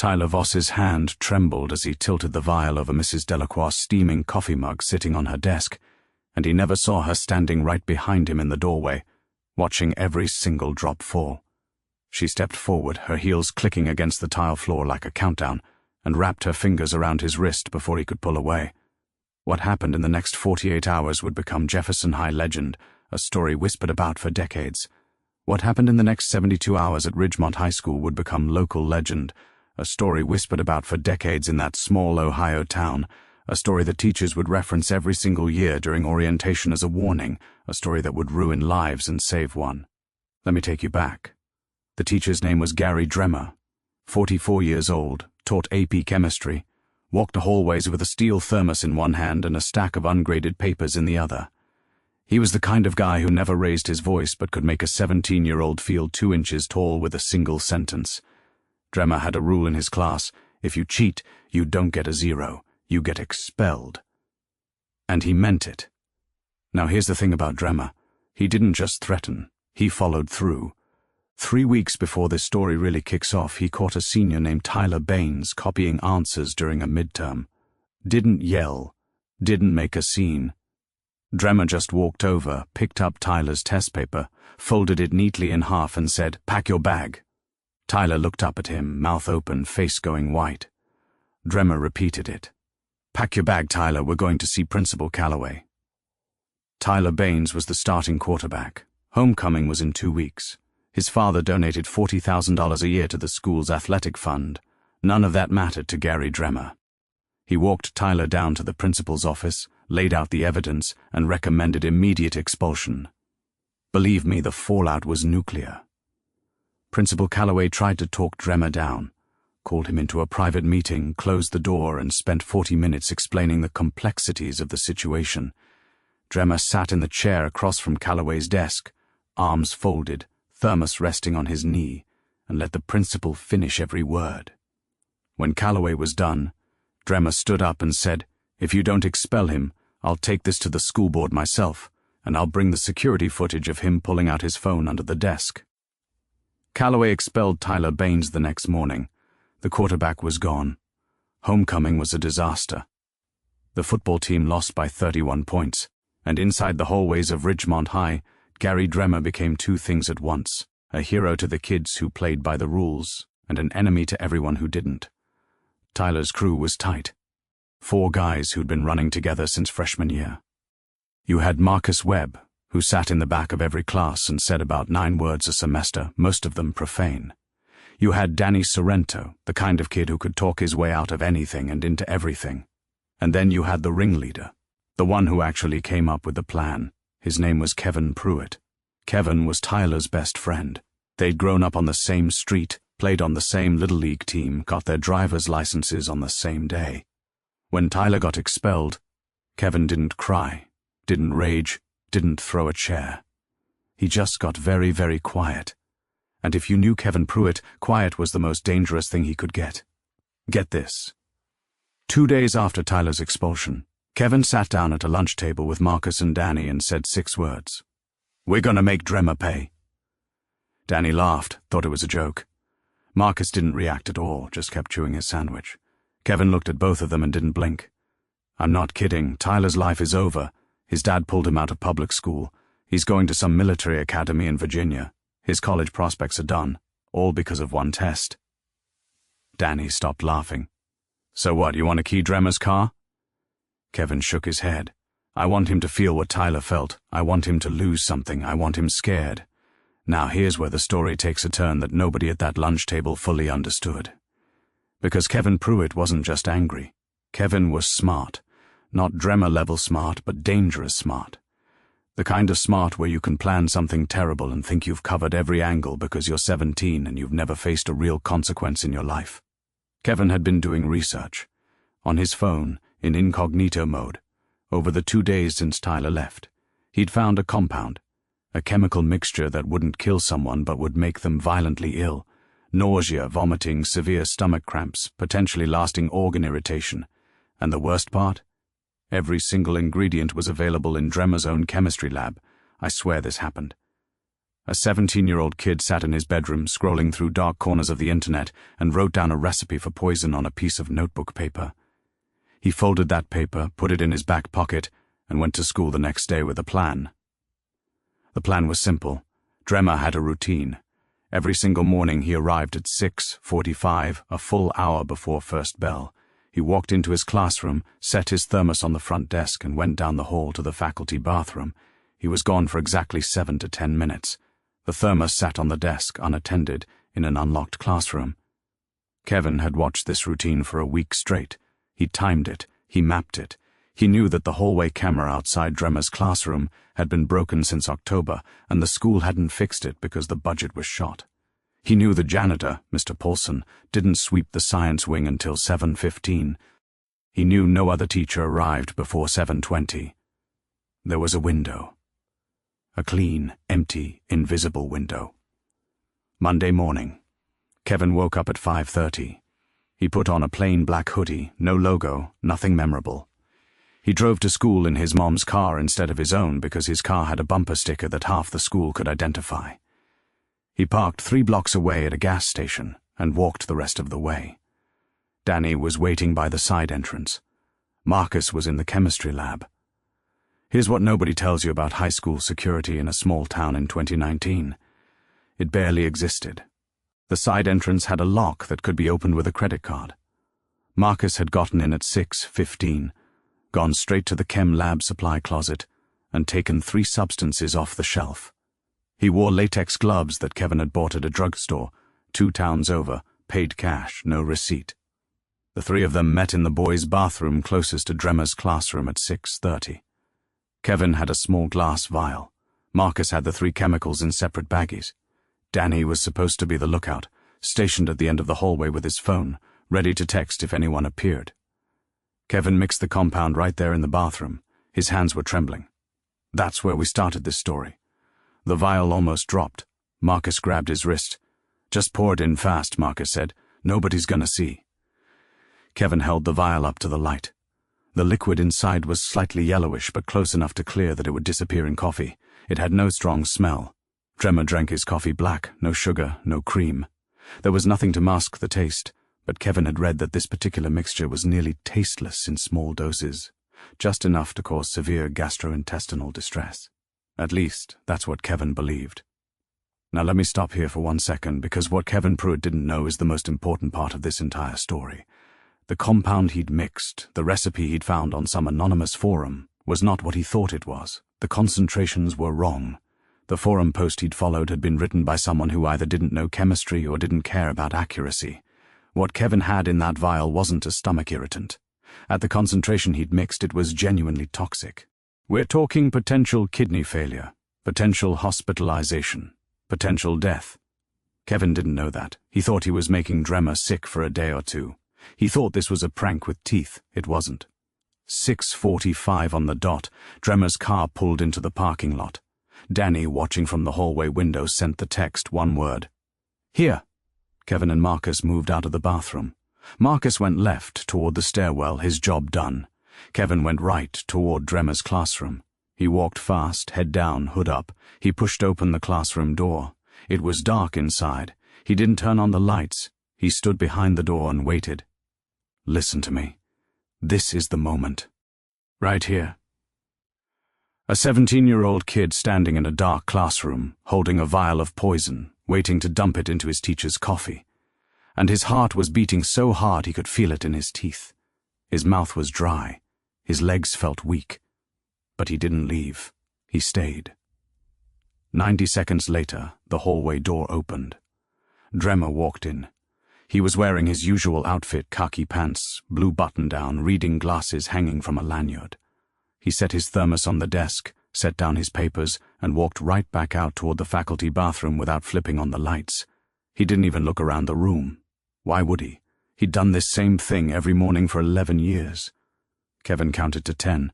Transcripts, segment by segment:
Tyler Voss's hand trembled as he tilted the vial over Mrs. Delacroix's steaming coffee mug sitting on her desk, and he never saw her standing right behind him in the doorway, watching every single drop fall. She stepped forward, her heels clicking against the tile floor like a countdown, and wrapped her fingers around his wrist before he could pull away. What happened in the next 48 hours would become Jefferson High legend, a story whispered about for decades. What happened in the next 72 hours at Ridgemont High School would become local legend, a story whispered about for decades in that small Ohio town, a story that teachers would reference every single year during orientation as a warning, a story that would ruin lives and save one. Let me take you back. The teacher's name was Gary Dremmer. 44 years old, taught AP chemistry, walked the hallways with a steel thermos in one hand and a stack of ungraded papers in the other. He was the kind of guy who never raised his voice but could make a 17-year-old feel 2 inches tall with a single sentence. Dremmer had a rule in his class: if you cheat, you don't get a 0, you get expelled. And he meant it. Now here's the thing about Dremmer. He didn't just threaten, he followed through. 3 weeks before this story really kicks off, he caught a senior named Tyler Baines copying answers during a midterm. Didn't yell, didn't make a scene. Dremmer just walked over, picked up Tyler's test paper, folded it neatly in half and said, "Pack your bag." Tyler looked up at him, mouth open, face going white. Dremmer repeated it. "Pack your bag, Tyler, we're going to see Principal Calloway." Tyler Baines was the starting quarterback. Homecoming was in 2 weeks. His father donated $40,000 a year to the school's athletic fund. None of that mattered to Gary Dremmer. He walked Tyler down to the principal's office, laid out the evidence, and recommended immediate expulsion. Believe me, the fallout was nuclear. Principal Calloway tried to talk Dremmer down, called him into a private meeting, closed the door, and spent 40 minutes explaining the complexities of the situation. Dremmer sat in the chair across from Calloway's desk, arms folded, thermos resting on his knee, and let the principal finish every word. When Calloway was done, Dremmer stood up and said, "If you don't expel him, I'll take this to the school board myself, and I'll bring the security footage of him pulling out his phone under the desk." Calloway expelled Tyler Baines the next morning. The quarterback was gone. Homecoming was a disaster. The football team lost by 31 points, and inside the hallways of Ridgemont High, Gary Dremmer became 2 things at once: a hero to the kids who played by the rules, and an enemy to everyone who didn't. Tyler's crew was tight. 4 guys who'd been running together since freshman year. You had Marcus Webb, who sat in the back of every class and said about 9 words a semester, most of them profane. You had Danny Sorrento, the kind of kid who could talk his way out of anything and into everything. And then you had the ringleader, the one who actually came up with the plan. His name was Kevin Pruitt. Kevin was Tyler's best friend. They'd grown up on the same street, played on the same Little League team, got their driver's licenses on the same day. When Tyler got expelled, Kevin didn't cry, didn't rage, didn't throw a chair. He just got very, very quiet. And if you knew Kevin Pruitt, quiet was the most dangerous thing he could get. Get this. 2 days after Tyler's expulsion, Kevin sat down at a lunch table with Marcus and Danny and said 6 words. "We're gonna make Dremmer pay." Danny laughed, thought it was a joke. Marcus didn't react at all, just kept chewing his sandwich. Kevin looked at both of them and didn't blink. "I'm not kidding. Tyler's life is over. His dad pulled him out of public school. He's going to some military academy in Virginia. His college prospects are done, all because of one test." Danny stopped laughing. "So what, you want to key Dremmer's car?" Kevin shook his head. "I want him to feel what Tyler felt. I want him to lose something. I want him scared." Now here's where the story takes a turn that nobody at that lunch table fully understood. Because Kevin Pruitt wasn't just angry. Kevin was smart. Not Dremmer-level smart, but dangerous smart. The kind of smart where you can plan something terrible and think you've covered every angle because you're 17 and you've never faced a real consequence in your life. Kevin had been doing research. On his phone, in incognito mode, over the 2 days since Tyler left, he'd found a compound, a chemical mixture that wouldn't kill someone but would make them violently ill. Nausea, vomiting, severe stomach cramps, potentially lasting organ irritation. And the worst part? Every single ingredient was available in Dremmer's own chemistry lab. I swear this happened. A 17-year-old kid sat in his bedroom scrolling through dark corners of the internet and wrote down a recipe for poison on a piece of notebook paper. He folded that paper, put it in his back pocket, and went to school the next day with a plan. The plan was simple. Dremmer had a routine. Every single morning he arrived at 6:45, a full hour before first bell. He walked into his classroom, set his thermos on the front desk, and went down the hall to the faculty bathroom. He was gone for exactly 7 to 10 minutes. The thermos sat on the desk, unattended, in an unlocked classroom. Kevin had watched this routine for a week straight. He timed it. He mapped it. He knew that the hallway camera outside Dremmer's classroom had been broken since October, and the school hadn't fixed it because the budget was shot. He knew the janitor, Mr. Paulson, didn't sweep the science wing until 7:15. He knew no other teacher arrived before 7:20. There was a window. A clean, empty, invisible window. Monday morning. Kevin woke up at 5:30. He put on a plain black hoodie, no logo, nothing memorable. He drove to school in his mom's car instead of his own because his car had a bumper sticker that half the school could identify. He parked 3 blocks away at a gas station and walked the rest of the way. Danny was waiting by the side entrance. Marcus was in the chemistry lab. Here's what nobody tells you about high school security in a small town in 2019. It barely existed. The side entrance had a lock that could be opened with a credit card. Marcus had gotten in at 6:15, gone straight to the chem lab supply closet, and taken 3 substances off the shelf. He wore latex gloves that Kevin had bought at a drugstore, 2 towns over, paid cash, no receipt. The 3 of them met in the boys' bathroom closest to Dremmer's classroom at 6:30. Kevin had a small glass vial. Marcus had the 3 chemicals in separate baggies. Danny was supposed to be the lookout, stationed at the end of the hallway with his phone, ready to text if anyone appeared. Kevin mixed the compound right there in the bathroom. His hands were trembling. That's where we started this story. The vial almost dropped. Marcus grabbed his wrist. "Just pour it in fast," Marcus said. "Nobody's gonna see." Kevin held the vial up to the light. The liquid inside was slightly yellowish, but close enough to clear that it would disappear in coffee. It had no strong smell. Dremmer drank his coffee black, no sugar, no cream. There was nothing to mask the taste, but Kevin had read that this particular mixture was nearly tasteless in small doses, just enough to cause severe gastrointestinal distress. At least, that's what Kevin believed. Now let me stop here for 1 second, because what Kevin Pruitt didn't know is the most important part of this entire story. The compound he'd mixed, the recipe he'd found on some anonymous forum, was not what he thought it was. The concentrations were wrong. The forum post he'd followed had been written by someone who either didn't know chemistry or didn't care about accuracy. What Kevin had in that vial wasn't a stomach irritant. At the concentration he'd mixed, it was genuinely toxic. We're talking potential kidney failure, potential hospitalization, potential death. Kevin didn't know that. He thought he was making Dremmer sick for a day or 2. He thought this was a prank with teeth. It wasn't. 6:45 on the dot, Dremmer's car pulled into the parking lot. Danny, watching from the hallway window, sent the text, 1 word. "Here." Kevin and Marcus moved out of the bathroom. Marcus went left, toward the stairwell, his job done. Kevin went right, toward Dremmer's classroom. He walked fast, head down, hood up. He pushed open the classroom door. It was dark inside. He didn't turn on the lights. He stood behind the door and waited. Listen to me. This is the moment. Right here. A 17-year-old kid standing in a dark classroom, holding a vial of poison, waiting to dump it into his teacher's coffee. And his heart was beating so hard he could feel it in his teeth. His mouth was dry. His legs felt weak. But he didn't leave. He stayed. 90 seconds later, the hallway door opened. Dremmer walked in. He was wearing his usual outfit, khaki pants, blue button-down, reading glasses hanging from a lanyard. He set his thermos on the desk, set down his papers, and walked right back out toward the faculty bathroom without flipping on the lights. He didn't even look around the room. Why would he? He'd done this same thing every morning for 11 years. Kevin counted to 10.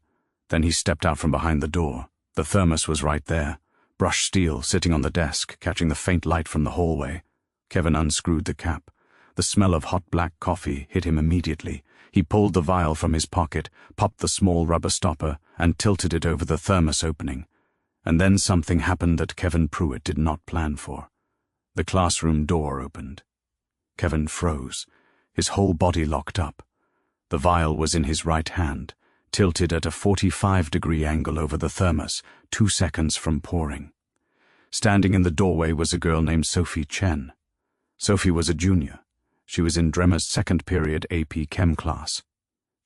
Then he stepped out from behind the door. The thermos was right there, brushed steel sitting on the desk, catching the faint light from the hallway. Kevin unscrewed the cap. The smell of hot black coffee hit him immediately. He pulled the vial from his pocket, popped the small rubber stopper, and tilted it over the thermos opening. And then something happened that Kevin Pruitt did not plan for. The classroom door opened. Kevin froze, his whole body locked up. The vial was in his right hand, tilted at a 45-degree angle over the thermos, 2 seconds from pouring. Standing in the doorway was a girl named Sophie Chen. Sophie was a junior. She was in Dremmer's second period AP Chem class.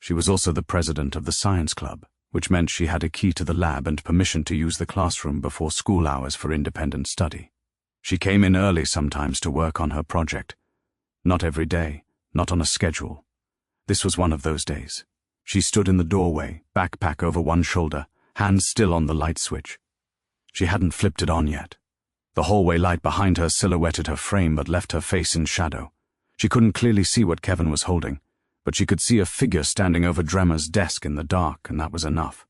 She was also the president of the science club, which meant she had a key to the lab and permission to use the classroom before school hours for independent study. She came in early sometimes to work on her project. Not every day, not on a schedule. This was one of those days. She stood in the doorway, backpack over one shoulder, hands still on the light switch. She hadn't flipped it on yet. The hallway light behind her silhouetted her frame but left her face in shadow. She couldn't clearly see what Kevin was holding, but she could see a figure standing over Dremmer's desk in the dark, and that was enough.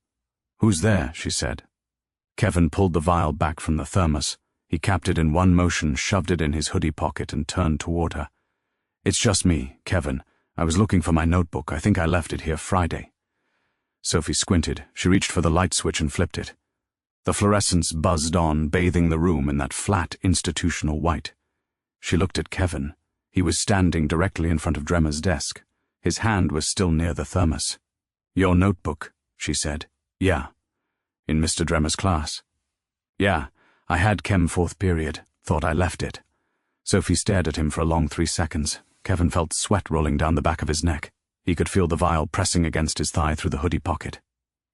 "Who's there?" she said. Kevin pulled the vial back from the thermos. He capped it in one motion, shoved it in his hoodie pocket, and turned toward her. "It's just me, Kevin. I was looking for my notebook. I think I left it here Friday." Sophie squinted. She reached for the light switch and flipped it. The fluorescence buzzed on, bathing the room in that flat, institutional white. She looked at Kevin. He was standing directly in front of Dremmer's desk. His hand was still near the thermos. "Your notebook," she said. "Yeah." "In Mr. Dremmer's class?" "Yeah. I had Chem 4th period. Thought I left it." Sophie stared at him for a long 3 seconds. Kevin felt sweat rolling down the back of his neck. He could feel the vial pressing against his thigh through the hoodie pocket.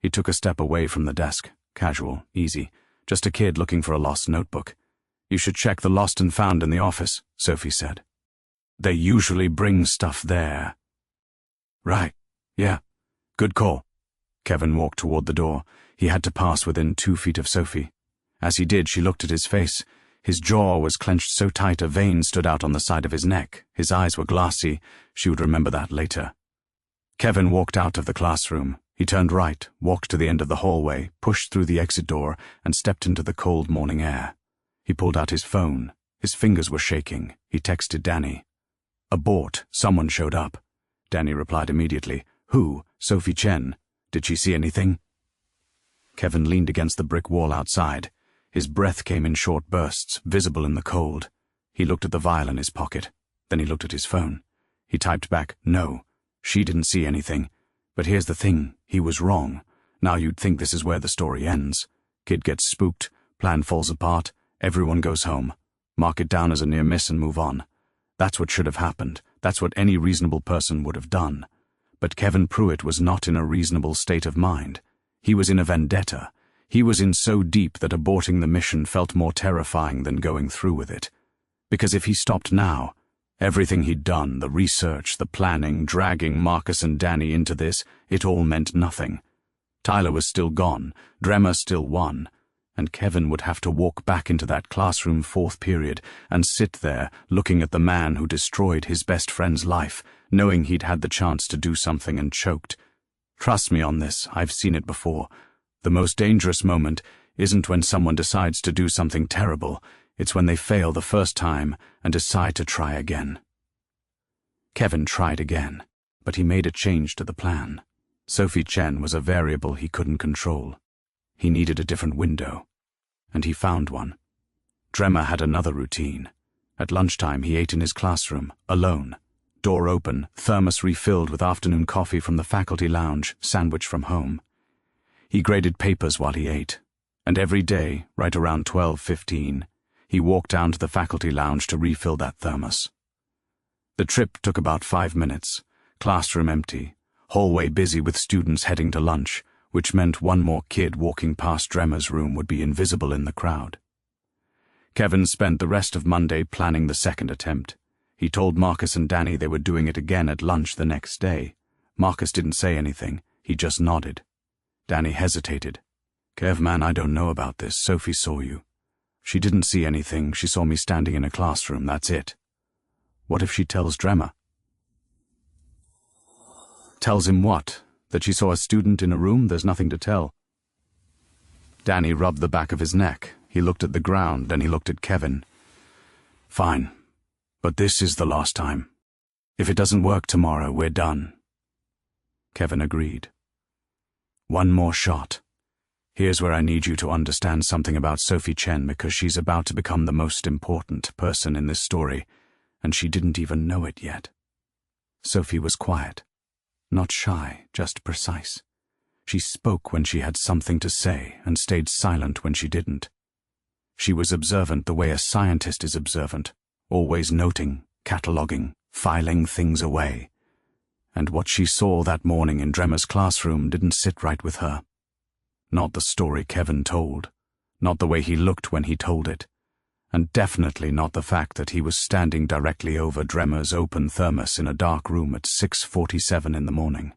He took a step away from the desk. Casual, easy. Just a kid looking for a lost notebook. "You should check the lost and found in the office," Sophie said. "They usually bring stuff there." "Right. Yeah. Good call." Kevin walked toward the door. He had to pass within 2 feet of Sophie. As he did, she looked at his face. His jaw was clenched so tight a vein stood out on the side of his neck. His eyes were glassy. She would remember that later. Kevin walked out of the classroom. He turned right, walked to the end of the hallway, pushed through the exit door, and stepped into the cold morning air. He pulled out his phone. His fingers were shaking. He texted Danny. "Abort. Someone showed up." Danny replied immediately. "Who? Sophie Chen. Did she see anything?" Kevin leaned against the brick wall outside. His breath came in short bursts, visible in the cold. He looked at the vial in his pocket. Then he looked at his phone. He typed back, "No. She didn't see anything. But here's the thing. He was wrong. Now you'd think this is where the story ends. Kid gets spooked. Plan falls apart. Everyone goes home. Mark it down as a near miss and move on. That's what should have happened. That's what any reasonable person would have done. But Kevin Pruitt was not in a reasonable state of mind. He was in a vendetta. He was in so deep that aborting the mission felt more terrifying than going through with it. Because if he stopped now, everything he'd done, the research, the planning, dragging Marcus and Danny into this, it all meant nothing. Tyler was still gone, Dremmer still won, and Kevin would have to walk back into that classroom 4th period and sit there looking at the man who destroyed his best friend's life, knowing he'd had the chance to do something and choked. Trust me on this, I've seen it before. The most dangerous moment isn't when someone decides to do something terrible, it's when they fail the first time and decide to try again. Kevin tried again, but he made a change to the plan. Sophie Chen was a variable he couldn't control. He needed a different window, and he found one. Dremmer had another routine. At lunchtime he ate in his classroom, alone. Door open, thermos refilled with afternoon coffee from the faculty lounge, sandwich from home. He graded papers while he ate, and every day, right around 12:15, he walked down to the faculty lounge to refill that thermos. The trip took about 5 minutes, classroom empty, hallway busy with students heading to lunch, which meant one more kid walking past Dremmer's room would be invisible in the crowd. Kevin spent the rest of Monday planning the second attempt. He told Marcus and Danny they were doing it again at lunch the next day. Marcus didn't say anything, he just nodded. Danny hesitated. "Kev, man, I don't know about this. Sophie saw you. She didn't see anything. She saw me standing in a classroom, that's it." "What if she tells Dremmer?" "Tells him what? That she saw a student in a room? There's nothing to tell." Danny rubbed the back of his neck. He looked at the ground, then he looked at Kevin. "Fine. But this is the last time. If it doesn't work tomorrow, we're done." Kevin agreed. One more shot. Here's where I need you to understand something about Sophie Chen, because she's about to become the most important person in this story, and she didn't even know it yet. Sophie was quiet. Not shy, just precise. She spoke when she had something to say and stayed silent when she didn't. She was observant the way a scientist is observant, always noting, cataloguing, filing things away. And what she saw that morning in Dremmer's classroom didn't sit right with her. Not the story Kevin told, not the way he looked when he told it, and definitely not the fact that he was standing directly over Dremmer's open thermos in a dark room at 6:47 in the morning.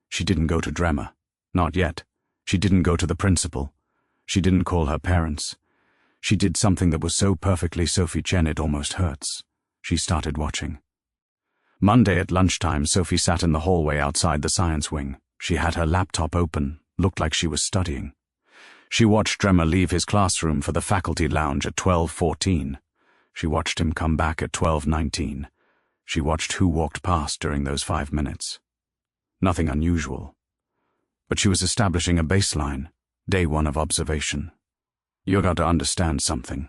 She didn't go to Dremmer. Not yet. She didn't go to the principal. She didn't call her parents. She did something that was so perfectly Sophie Chen it almost hurts. She started watching. Monday at lunchtime, Sophie sat in the hallway outside the science wing. She had her laptop open, looked like she was studying. She watched Dremmer leave his classroom for the faculty lounge at 12:14. She watched him come back at 12:19. She watched who walked past during those 5 minutes. Nothing unusual. But she was establishing a baseline, day one of observation. You got to understand something.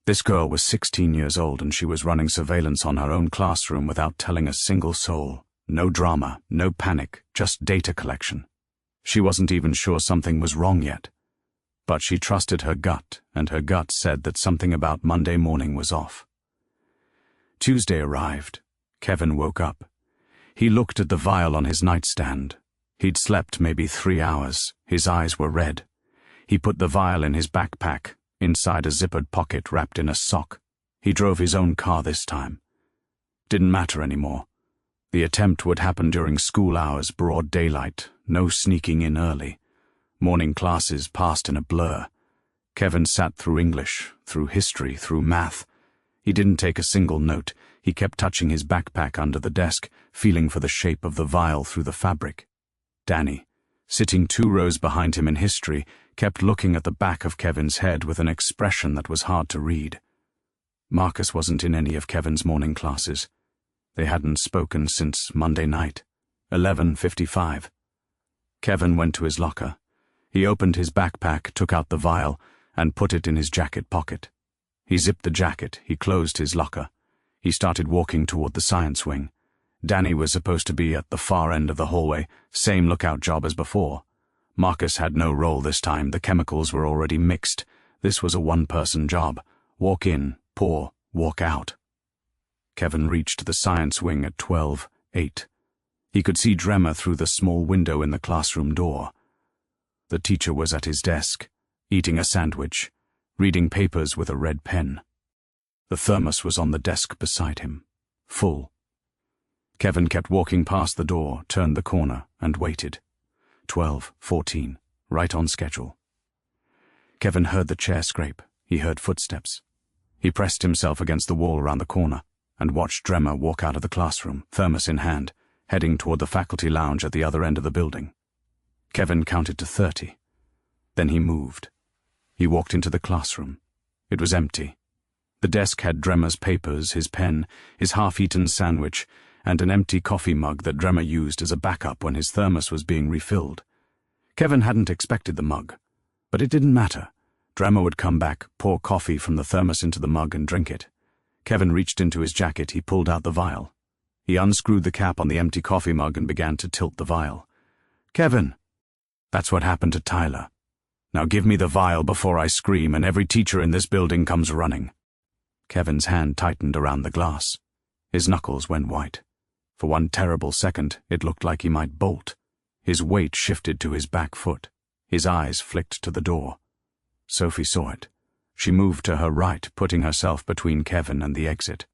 This girl was 16 years old and she was running surveillance on her own classroom without telling a single soul. No drama, no panic, just data collection. She wasn't even sure something was wrong yet. But she trusted her gut, and her gut said that something about Monday morning was off. Tuesday arrived. Kevin woke up. He looked at the vial on his nightstand. He'd slept maybe 3 hours. His eyes were red. He put the vial in his backpack, inside a zippered pocket wrapped in a sock. He drove his own car this time. Didn't matter anymore. The attempt would happen during school hours, broad daylight, no sneaking in early. Morning classes passed in a blur. Kevin sat through English, through history, through math. He didn't take a single note. He kept touching his backpack under the desk, feeling for the shape of the vial through the fabric. Danny, sitting 2 rows behind him in history, kept looking at the back of Kevin's head with an expression that was hard to read. Marcus wasn't in any of Kevin's morning classes. They hadn't spoken since Monday night, 11:55. Kevin went to his locker. He opened his backpack, took out the vial, and put it in his jacket pocket. He zipped the jacket, he closed his locker. He started walking toward the science wing. Danny was supposed to be at the far end of the hallway, same lookout job as before. Marcus had no role this time, the chemicals were already mixed. This was a one-person job. Walk in, pour, walk out. Kevin reached the science wing at 12:08. He could see Dremmer through the small window in the classroom door. The teacher was at his desk, eating a sandwich, reading papers with a red pen. The thermos was on the desk beside him, full. Kevin kept walking past the door, turned the corner, and waited. 12:14, right on schedule. Kevin heard the chair scrape. He heard footsteps. He pressed himself against the wall around the corner and watched Dremmer walk out of the classroom, thermos in hand, heading toward the faculty lounge at the other end of the building. Kevin counted to 30. Then he moved. He walked into the classroom. It was empty. The desk had Dremmer's papers, his pen, his half-eaten sandwich, and an empty coffee mug that Dremmer used as a backup when his thermos was being refilled. Kevin hadn't expected the mug, but it didn't matter. Dremmer would come back, pour coffee from the thermos into the mug and drink it. Kevin reached into his jacket. He pulled out the vial. He unscrewed the cap on the empty coffee mug and began to tilt the vial. "Kevin!" "That's what happened to Tyler. Now give me the vial before I scream and every teacher in this building comes running." Kevin's hand tightened around the glass. His knuckles went white. For one terrible second, it looked like he might bolt. His weight shifted to his back foot. His eyes flicked to the door. Sophie saw it. She moved to her right, putting herself between Kevin and the exit.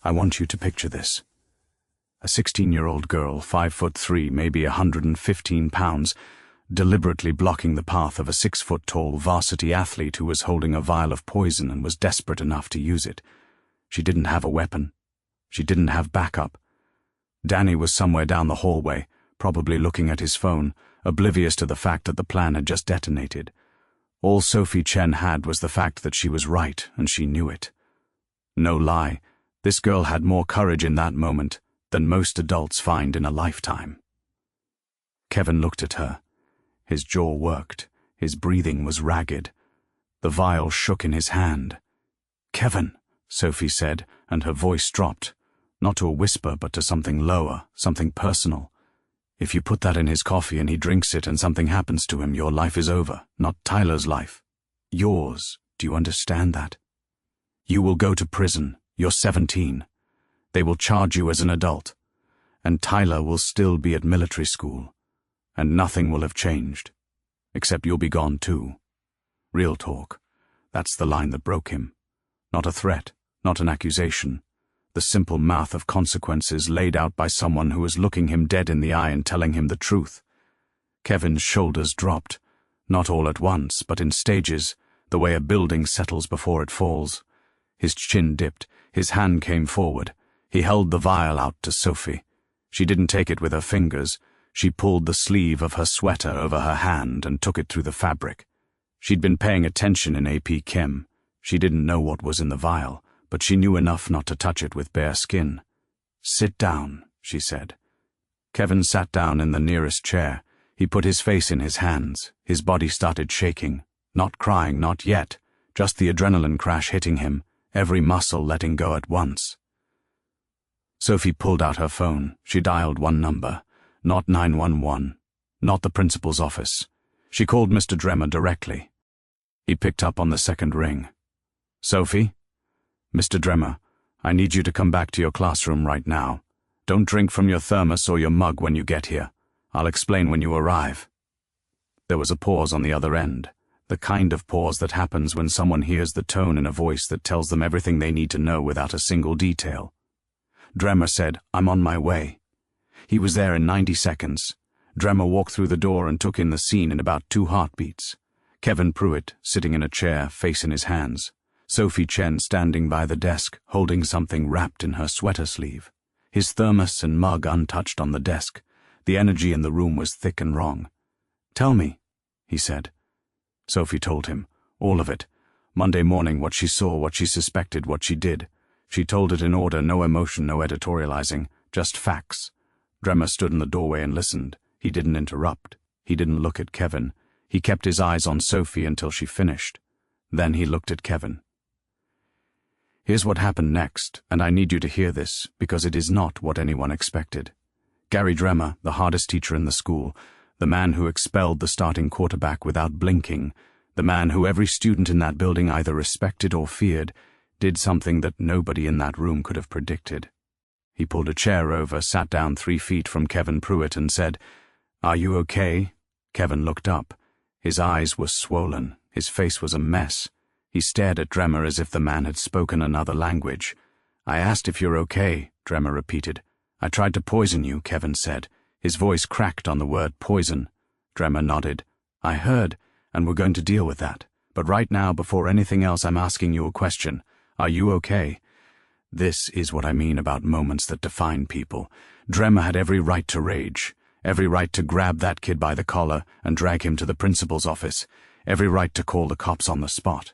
"I want you to picture this. A 16-year-old girl, 5'3", maybe 115 pounds, deliberately blocking the path of a 6-foot-tall varsity athlete who was holding a vial of poison and was desperate enough to use it. She didn't have a weapon. She didn't have backup. Danny was somewhere down the hallway, probably looking at his phone, oblivious to the fact that the plan had just detonated. All Sophie Chen had was the fact that she was right, and she knew it. No lie, this girl had more courage in that moment than most adults find in a lifetime. Kevin looked at her. His jaw worked. His breathing was ragged. The vial shook in his hand. "Kevin," Sophie said, and her voice dropped, not to a whisper but to something lower, something personal. "If you put that in his coffee and he drinks it and something happens to him, your life is over, not Tyler's life. Yours. Do you understand that? You will go to prison. You're 17. They will charge you as an adult. And Tyler will still be at military school. And nothing will have changed. Except you'll be gone too. Real talk. That's the line that broke him. Not a threat, not an accusation. The simple math of consequences laid out by someone who was looking him dead in the eye and telling him the truth. Kevin's shoulders dropped, not all at once, but in stages, the way a building settles before it falls. His chin dipped, his hand came forward. He held the vial out to Sophie. She didn't take it with her fingers. She pulled the sleeve of her sweater over her hand and took it through the fabric. She'd been paying attention in AP Chem. She didn't know what was in the vial, but she knew enough not to touch it with bare skin. "Sit down," she said. Kevin sat down in the nearest chair. He put his face in his hands. His body started shaking. Not crying, not yet. Just the adrenaline crash hitting him, every muscle letting go at once. Sophie pulled out her phone. She dialed one number. Not 911. Not the principal's office. She called Mr. Dremmer directly. He picked up on the second ring. "Sophie? Mr. Dremmer, I need you to come back to your classroom right now. Don't drink from your thermos or your mug when you get here. I'll explain when you arrive." There was a pause on the other end, the kind of pause that happens when someone hears the tone in a voice that tells them everything they need to know without a single detail. Dremmer said, "I'm on my way." He was there in 90 seconds. Dremmer walked through the door and took in the scene in about 2 heartbeats. Kevin Pruitt, sitting in a chair, face in his hands. Sophie Chen standing by the desk, holding something wrapped in her sweater sleeve. His thermos and mug untouched on the desk. The energy in the room was thick and wrong. "Tell me," he said. Sophie told him, all of it. Monday morning, what she saw, what she suspected, what she did. She told it in order, no emotion, no editorializing, just facts. Dremmer stood in the doorway and listened. He didn't interrupt. He didn't look at Kevin. He kept his eyes on Sophie until she finished. Then he looked at Kevin. "Here's what happened next, and I need you to hear this, because it is not what anyone expected. Gary Dremmer, the hardest teacher in the school, the man who expelled the starting quarterback without blinking, the man who every student in that building either respected or feared, did something that nobody in that room could have predicted. He pulled a chair over, sat down 3 feet from Kevin Pruitt and said, 'Are you okay?' Kevin looked up. His eyes were swollen. His face was a mess. He stared at Dremmer as if the man had spoken another language. 'I asked if you're okay,' Dremmer repeated. 'I tried to poison you,' Kevin said. His voice cracked on the word poison. Dremmer nodded. 'I heard, and we're going to deal with that. But right now, before anything else, I'm asking you a question. Are you okay?' This is what I mean about moments that define people. Dremmer had every right to rage, every right to grab that kid by the collar and drag him to the principal's office, every right to call the cops on the spot.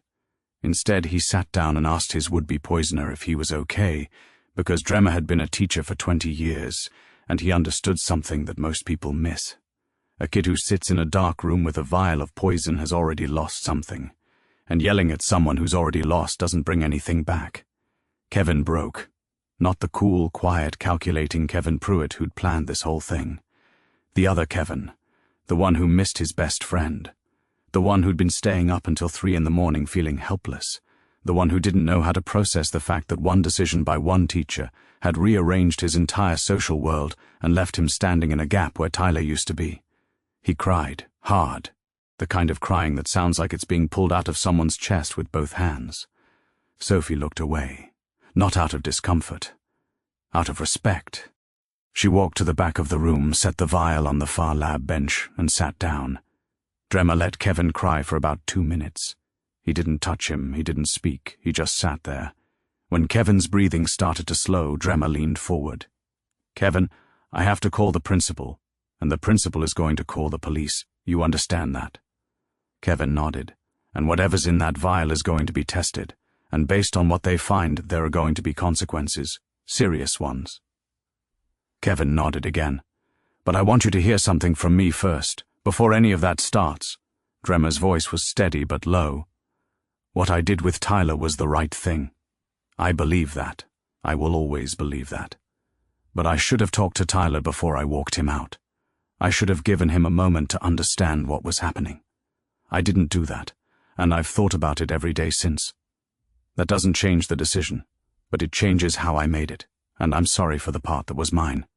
Instead, he sat down and asked his would-be poisoner if he was okay, because Dremmer had been a teacher for 20 years, and he understood something that most people miss. A kid who sits in a dark room with a vial of poison has already lost something, and yelling at someone who's already lost doesn't bring anything back. Kevin broke. Not the cool, quiet, calculating Kevin Pruitt who'd planned this whole thing. The other Kevin, the one who missed his best friend, the one who'd been staying up until 3 in the morning feeling helpless, the one who didn't know how to process the fact that one decision by one teacher had rearranged his entire social world and left him standing in a gap where Tyler used to be. He cried, hard, the kind of crying that sounds like it's being pulled out of someone's chest with both hands. Sophie looked away. Not out of discomfort, out of respect. She walked to the back of the room, set the vial on the far lab bench, and sat down. Dremmer let Kevin cry for about 2 minutes. He didn't touch him, he didn't speak, he just sat there. When Kevin's breathing started to slow, Dremmer leaned forward. "Kevin, I have to call the principal, and the principal is going to call the police. You understand that?" Kevin nodded. "And whatever's in that vial is going to be tested. And based on what they find, there are going to be consequences, serious ones." Kevin nodded again. "But I want you to hear something from me first. Before any of that starts, Dremmer's voice was steady but low. What I did with Tyler was the right thing. I believe that. I will always believe that. But I should have talked to Tyler before I walked him out. I should have given him a moment to understand what was happening. I didn't do that, and I've thought about it every day since. That doesn't change the decision, but it changes how I made it, and I'm sorry for the part that was mine.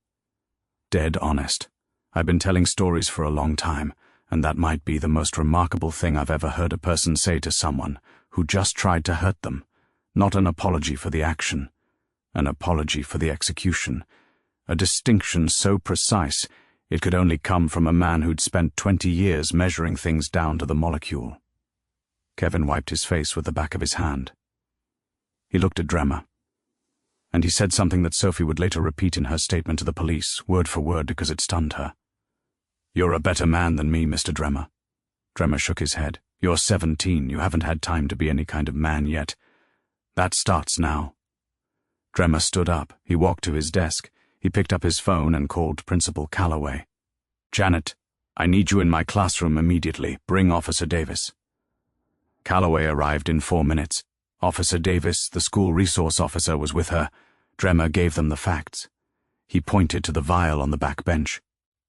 Dead honest. I've been telling stories for a long time, and that might be the most remarkable thing I've ever heard a person say to someone who just tried to hurt them. Not an apology for the action, an apology for the execution. A distinction so precise it could only come from a man who'd spent 20 years measuring things down to the molecule. Kevin wiped his face with the back of his hand. He looked at Dremmer, and he said something that Sophie would later repeat in her statement to the police, word for word, because it stunned her. "You're a better man than me, Mr. Dremmer." Dremmer shook his head. "You're 17. You haven't had time to be any kind of man yet. That starts now." Dremmer stood up. He walked to his desk. He picked up his phone and called Principal Calloway. "Janet, I need you in my classroom immediately. Bring Officer Davis." Calloway arrived in 4 minutes. Officer Davis, the school resource officer, was with her. Dremmer gave them the facts. He pointed to the vial on the back bench.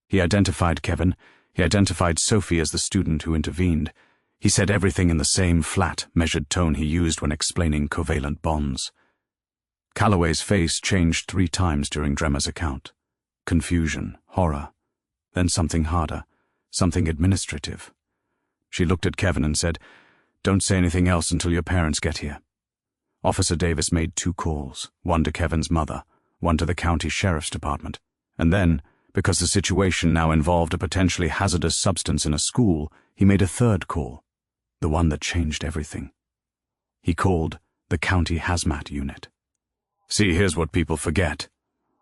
He identified Kevin. He identified Sophie as the student who intervened. He said everything in the same flat, measured tone he used when explaining covalent bonds. Calloway's face changed 3 times during Dremmer's account. Confusion, horror, then something harder, something administrative. She looked at Kevin and said, "Don't say anything else until your parents get here." Officer Davis made 2 calls, one to Kevin's mother, one to the county sheriff's department, and then, because the situation now involved a potentially hazardous substance in a school, he made a 3rd call, the one that changed everything. He called the county hazmat unit. See, here's what people forget.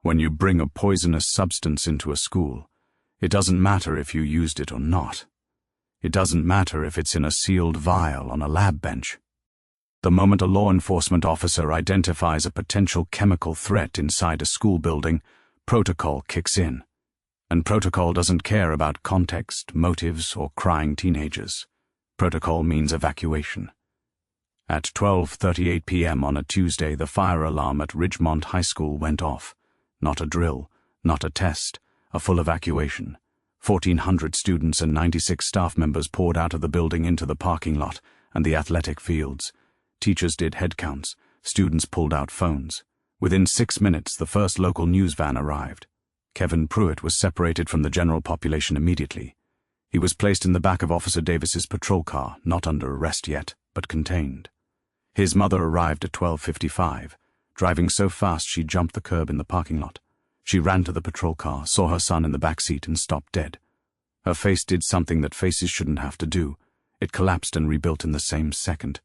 When you bring a poisonous substance into a school, it doesn't matter if you used it or not. It doesn't matter if it's in a sealed vial on a lab bench. The moment a law enforcement officer identifies a potential chemical threat inside a school building, protocol kicks in. And protocol doesn't care about context, motives, or crying teenagers. Protocol means evacuation. At 12:38 p.m. on a Tuesday, the fire alarm at Ridgemont High School went off. Not a drill, not a test, a full evacuation. 1,400 students and 96 staff members poured out of the building into the parking lot and the athletic fields. Teachers did head counts. Students pulled out phones. Within 6 minutes, the first local news van arrived. Kevin Pruitt was separated from the general population immediately. He was placed in the back of Officer Davis's patrol car, not under arrest yet, but contained. His mother arrived at 12:55, driving so fast she jumped the curb in the parking lot. She ran to the patrol car, saw her son in the back seat, and stopped dead. Her face did something that faces shouldn't have to do. It collapsed and rebuilt in the same second.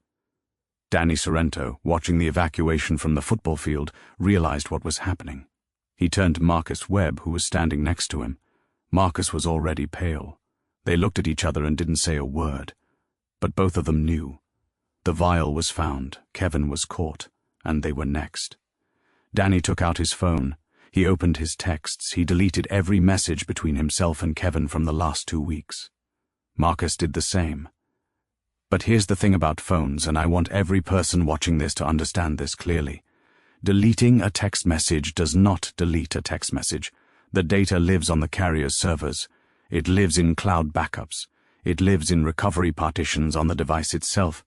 Danny Sorrento, watching the evacuation from the football field, realized what was happening. He turned to Marcus Webb, who was standing next to him. Marcus was already pale. They looked at each other and didn't say a word. But both of them knew. The vial was found, Kevin was caught, and they were next. Danny took out his phone. He opened his texts. He deleted every message between himself and Kevin from the last 2 weeks. Marcus did the same. But here's the thing about phones, and I want every person watching this to understand this clearly. Deleting a text message does not delete a text message. The data lives on the carrier's servers. It lives in cloud backups. It lives in recovery partitions on the device itself.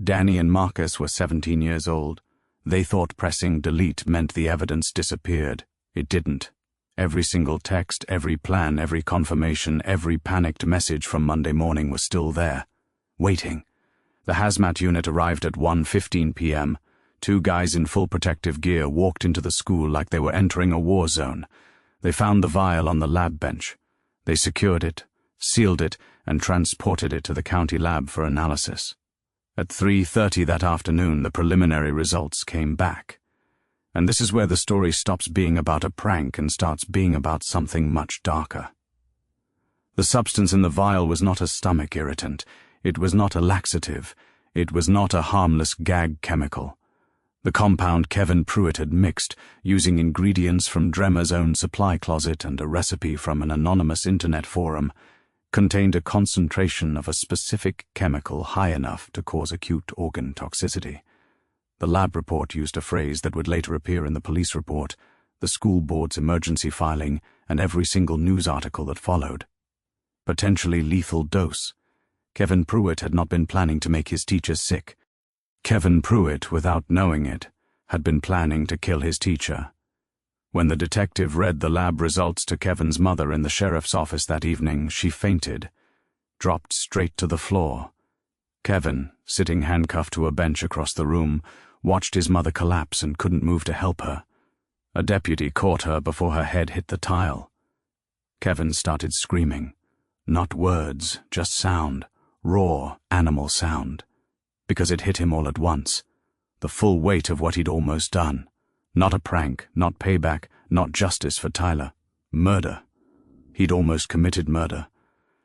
Danny and Marcus were 17 years old. They thought pressing delete meant the evidence disappeared. It didn't. Every single text, every plan, every confirmation, every panicked message from Monday morning was still there, waiting. The hazmat unit arrived at 1:15 p.m. 2 guys in full protective gear walked into the school like they were entering a war zone. They found the vial on the lab bench. They secured it, sealed it, and transported it to the county lab for analysis. At 3:30 that afternoon, the preliminary results came back. And this is where the story stops being about a prank and starts being about something much darker. The substance in the vial was not a stomach irritant. It was not a laxative. It was not a harmless gag chemical. The compound Kevin Pruitt had mixed, using ingredients from Dremmer's own supply closet and a recipe from an anonymous internet forum, contained a concentration of a specific chemical high enough to cause acute organ toxicity. The lab report used a phrase that would later appear in the police report, the school board's emergency filing, and every single news article that followed. Potentially lethal dose. Kevin Pruitt had not been planning to make his teacher sick. Kevin Pruitt, without knowing it, had been planning to kill his teacher. When the detective read the lab results to Kevin's mother in the sheriff's office that evening, she fainted, dropped straight to the floor. Kevin, sitting handcuffed to a bench across the room, watched his mother collapse and couldn't move to help her. A deputy caught her before her head hit the tile. Kevin started screaming. Not words, just sound, raw, animal sound. Because it hit him all at once. The full weight of what he'd almost done. Not a prank, not payback, not justice for Tyler. Murder. He'd almost committed murder.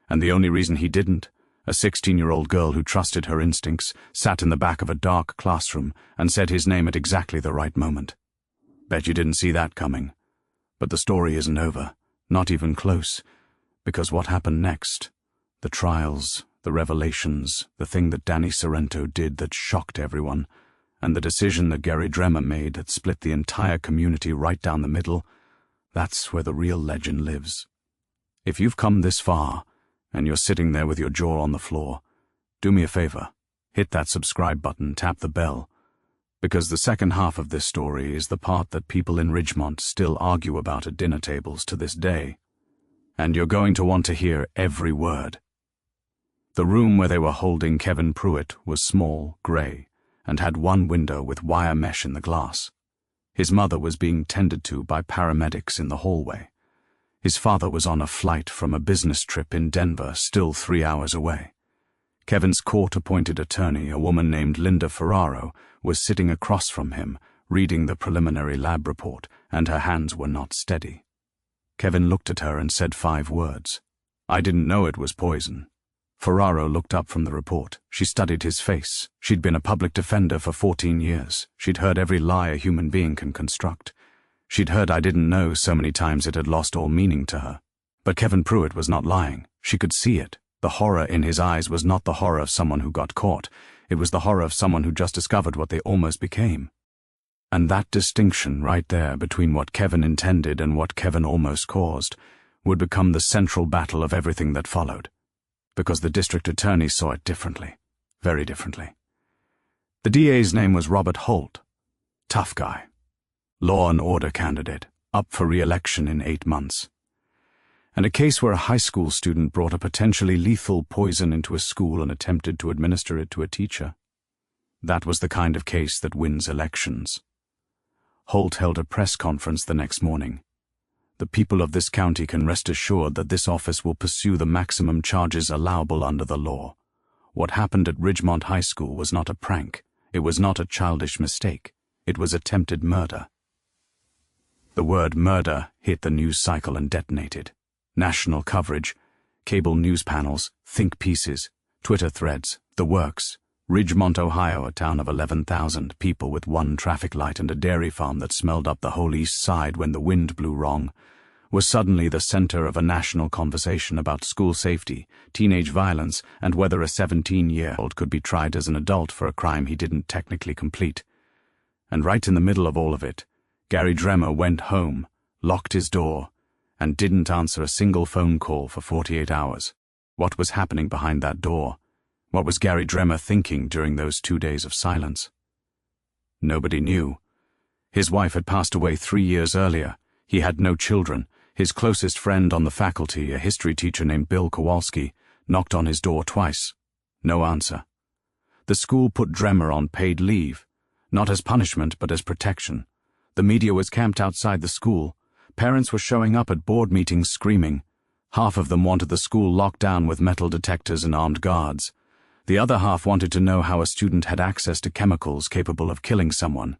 And the only reason he didn't, a 16-year-old girl who trusted her instincts, sat in the back of a dark classroom and said his name at exactly the right moment. Bet you didn't see that coming. But the story isn't over, not even close, because what happened next, the trials, the revelations, the thing that Danny Sorrento did that shocked everyone, and the decision that Gary Dremmer made that split the entire community right down the middle, that's where the real legend lives. If you've come this far, and you're sitting there with your jaw on the floor, do me a favor, hit that subscribe button, tap the bell, because the second half of this story is the part that people in Ridgemont still argue about at dinner tables to this day. And you're going to want to hear every word. The room where they were holding Kevin Pruitt was small, gray, and had one window with wire mesh in the glass. His mother was being tended to by paramedics in the hallway. His father was on a flight from a business trip in Denver, still 3 hours away. Kevin's court-appointed attorney, a woman named Linda Ferraro, was sitting across from him, reading the preliminary lab report, and her hands were not steady. Kevin looked at her and said 5 words. "I didn't know it was poison." Ferraro looked up from the report. She studied his face. She'd been a public defender for 14 years. She'd heard every lie a human being can construct. She'd heard "I didn't know" so many times it had lost all meaning to her. But Kevin Pruitt was not lying. She could see it. The horror in his eyes was not the horror of someone who got caught. It was the horror of someone who just discovered what they almost became. And that distinction right there between what Kevin intended and what Kevin almost caused would become the central battle of everything that followed. Because the district attorney saw it differently. Very differently. The DA's name was Robert Holt. Tough guy. Law and order candidate, up for re-election in 8 months. And a case where a high school student brought a potentially lethal poison into a school and attempted to administer it to a teacher. That was the kind of case that wins elections. Holt held a press conference the next morning. The people of this county can rest assured that this office will pursue the maximum charges allowable under the law. What happened at Ridgemont High School was not a prank. It was not a childish mistake. It was attempted murder. The word murder hit the news cycle and detonated. National coverage, cable news panels, think pieces, Twitter threads, the works. Ridgemont, Ohio, a town of 11,000 people with one traffic light and a dairy farm that smelled up the whole east side when the wind blew wrong, was suddenly the center of a national conversation about school safety, teenage violence, and whether a 17-year-old could be tried as an adult for a crime he didn't technically complete. And right in the middle of all of it, Gary Dremmer went home, locked his door, and didn't answer a single phone call for 48 hours. What was happening behind that door? What was Gary Dremmer thinking during those 2 days of silence? Nobody knew. His wife had passed away 3 years earlier. He had no children. His closest friend on the faculty, a history teacher named Bill Kowalski, knocked on his door twice. No answer. The school put Dremmer on paid leave, not as punishment but as protection. The media was camped outside the school. Parents were showing up at board meetings screaming. Half of them wanted the school locked down with metal detectors and armed guards. The other half wanted to know how a student had access to chemicals capable of killing someone.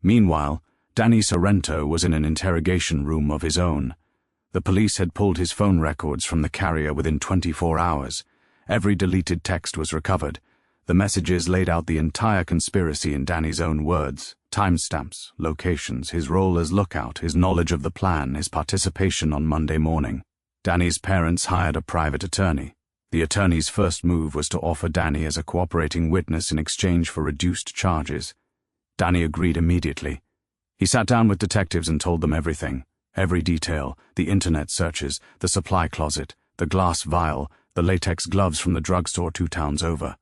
Meanwhile, Danny Sorrento was in an interrogation room of his own. The police had pulled his phone records from the carrier within 24 hours. Every deleted text was recovered. The messages laid out the entire conspiracy in Danny's own words. Timestamps, locations, his role as lookout, his knowledge of the plan, his participation on Monday morning. Danny's parents hired a private attorney. The attorney's first move was to offer Danny as a cooperating witness in exchange for reduced charges. Danny agreed immediately. He sat down with detectives and told them everything, every detail, the internet searches, the supply closet, the glass vial, the latex gloves from the drugstore 2 towns over.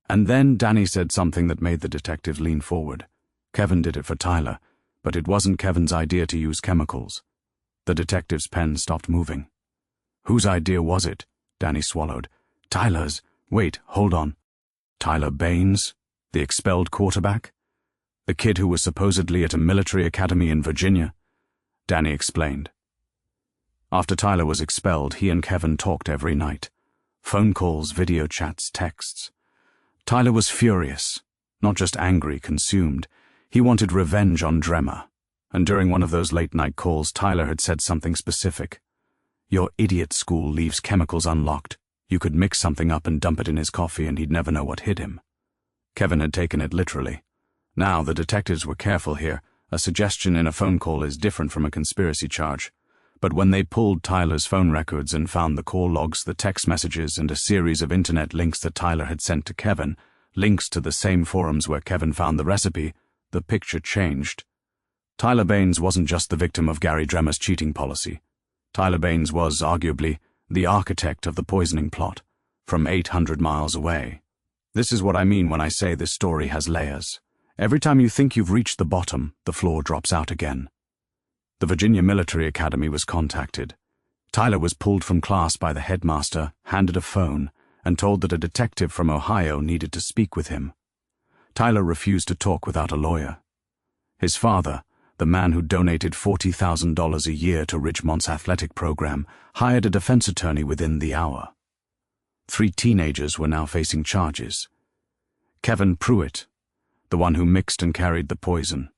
And then Danny said something that made the detectives lean forward. Kevin did it for Tyler, but it wasn't Kevin's idea to use chemicals. The detective's pen stopped moving. Whose idea was it? Danny swallowed. Tyler's. Wait, hold on. Tyler Baines? The expelled quarterback? The kid who was supposedly at a military academy in Virginia? Danny explained. After Tyler was expelled, he and Kevin talked every night. Phone calls, video chats, texts. Tyler was furious, not just angry, consumed. He wanted revenge on Dremmer. And during one of those late-night calls, Tyler had said something specific. Your idiot school leaves chemicals unlocked. You could mix something up and dump it in his coffee and he'd never know what hit him. Kevin had taken it literally. Now the detectives were careful here. A suggestion in a phone call is different from a conspiracy charge. But when they pulled Tyler's phone records and found the call logs, the text messages, and a series of internet links that Tyler had sent to Kevin, links to the same forums where Kevin found the recipe, the picture changed. Tyler Baines wasn't just the victim of Gary Dremmer's cheating policy. Tyler Baines was, arguably, the architect of the poisoning plot, from 800 miles away. This is what I mean when I say this story has layers. Every time you think you've reached the bottom, the floor drops out again. The Virginia Military Academy was contacted. Tyler was pulled from class by the headmaster, handed a phone, and told that a detective from Ohio needed to speak with him. Tyler refused to talk without a lawyer. His father, the man who donated $40,000 a year to Ridgemont's athletic program, hired a defense attorney within the hour. 3 teenagers were now facing charges. Kevin Pruitt, the one who mixed and carried the poison.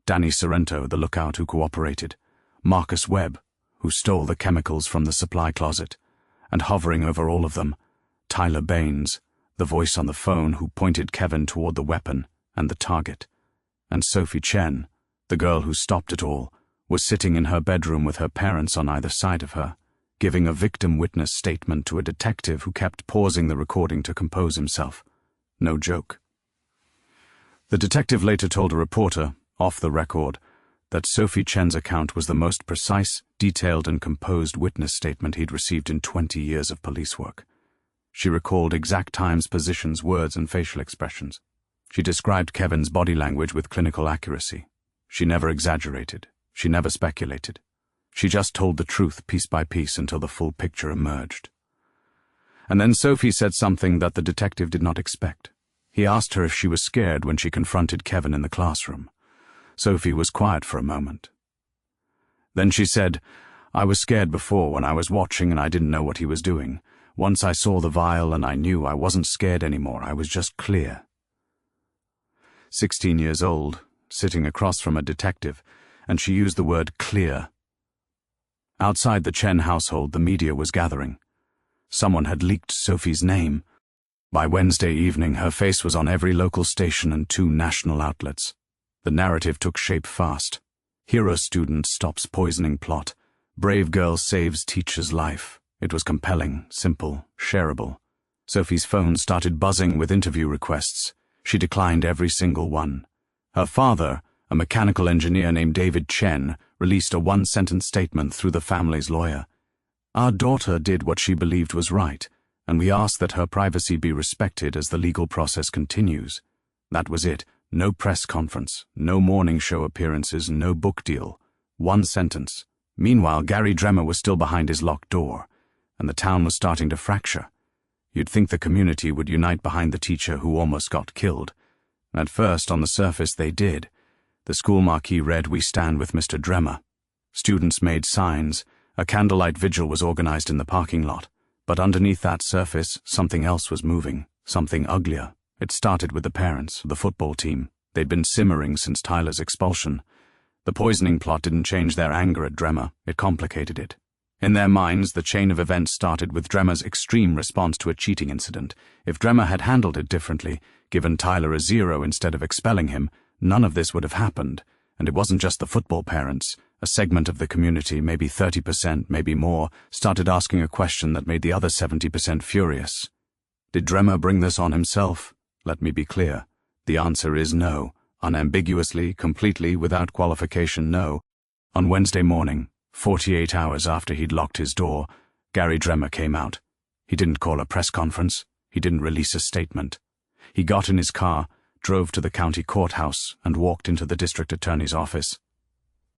Danny Sorrento, the lookout who cooperated. Marcus Webb, who stole the chemicals from the supply closet. And hovering over all of them, Tyler Baines, the voice on the phone who pointed Kevin toward the weapon and the target. And Sophie Chen, the girl who stopped it all, was sitting in her bedroom with her parents on either side of her, giving a victim witness statement to a detective who kept pausing the recording to compose himself. No joke. The detective later told a reporter, off the record, that Sophie Chen's account was the most precise, detailed, and composed witness statement he'd received in 20 years of police work. She recalled exact times, positions, words, and facial expressions. She described Kevin's body language with clinical accuracy. She never exaggerated. She never speculated. She just told the truth piece by piece until the full picture emerged. And then Sophie said something that the detective did not expect. He asked her if she was scared when she confronted Kevin in the classroom. Sophie was quiet for a moment. Then she said, "I was scared before when I was watching and I didn't know what he was doing. Once I saw the vial and I knew I wasn't scared anymore. I was just clear." 16 years old, sitting across from a detective, and she used the word clear. Outside the Chen household, the media was gathering. Someone had leaked Sophie's name. By Wednesday evening, her face was on every local station and 2 national outlets. The narrative took shape fast. Hero student stops poisoning plot. Brave girl saves teacher's life. It was compelling, simple, shareable. Sophie's phone started buzzing with interview requests. She declined every single one. Her father, a mechanical engineer named David Chen, released a 1-sentence statement through the family's lawyer. "Our daughter did what she believed was right, and we ask that her privacy be respected as the legal process continues." That was it. No press conference, no morning show appearances, no book deal. 1 sentence. Meanwhile, Gary Dremmer was still behind his locked door, and the town was starting to fracture. You'd think the community would unite behind the teacher who almost got killed. At first, on the surface, they did. The school marquee read, "We stand with Mr. Dremmer." Students made signs. A candlelight vigil was organized in the parking lot. But underneath that surface, something else was moving, something uglier. It started with the parents, the football team. They'd been simmering since Tyler's expulsion. The poisoning plot didn't change their anger at Dremmer. It complicated it. In their minds, the chain of events started with Dremmer's extreme response to a cheating incident. If Dremmer had handled it differently, given Tyler a 0 instead of expelling him, none of this would have happened. And it wasn't just the football parents. A segment of the community, maybe 30%, maybe more, started asking a question that made the other 70% furious. Did Dremmer bring this on himself? Let me be clear. The answer is no. Unambiguously, completely, without qualification, no. On Wednesday morning, 48 hours after he'd locked his door, Gary Dremmer came out. He didn't call a press conference. He didn't release a statement. He got in his car, drove to the county courthouse, and walked into the district attorney's office.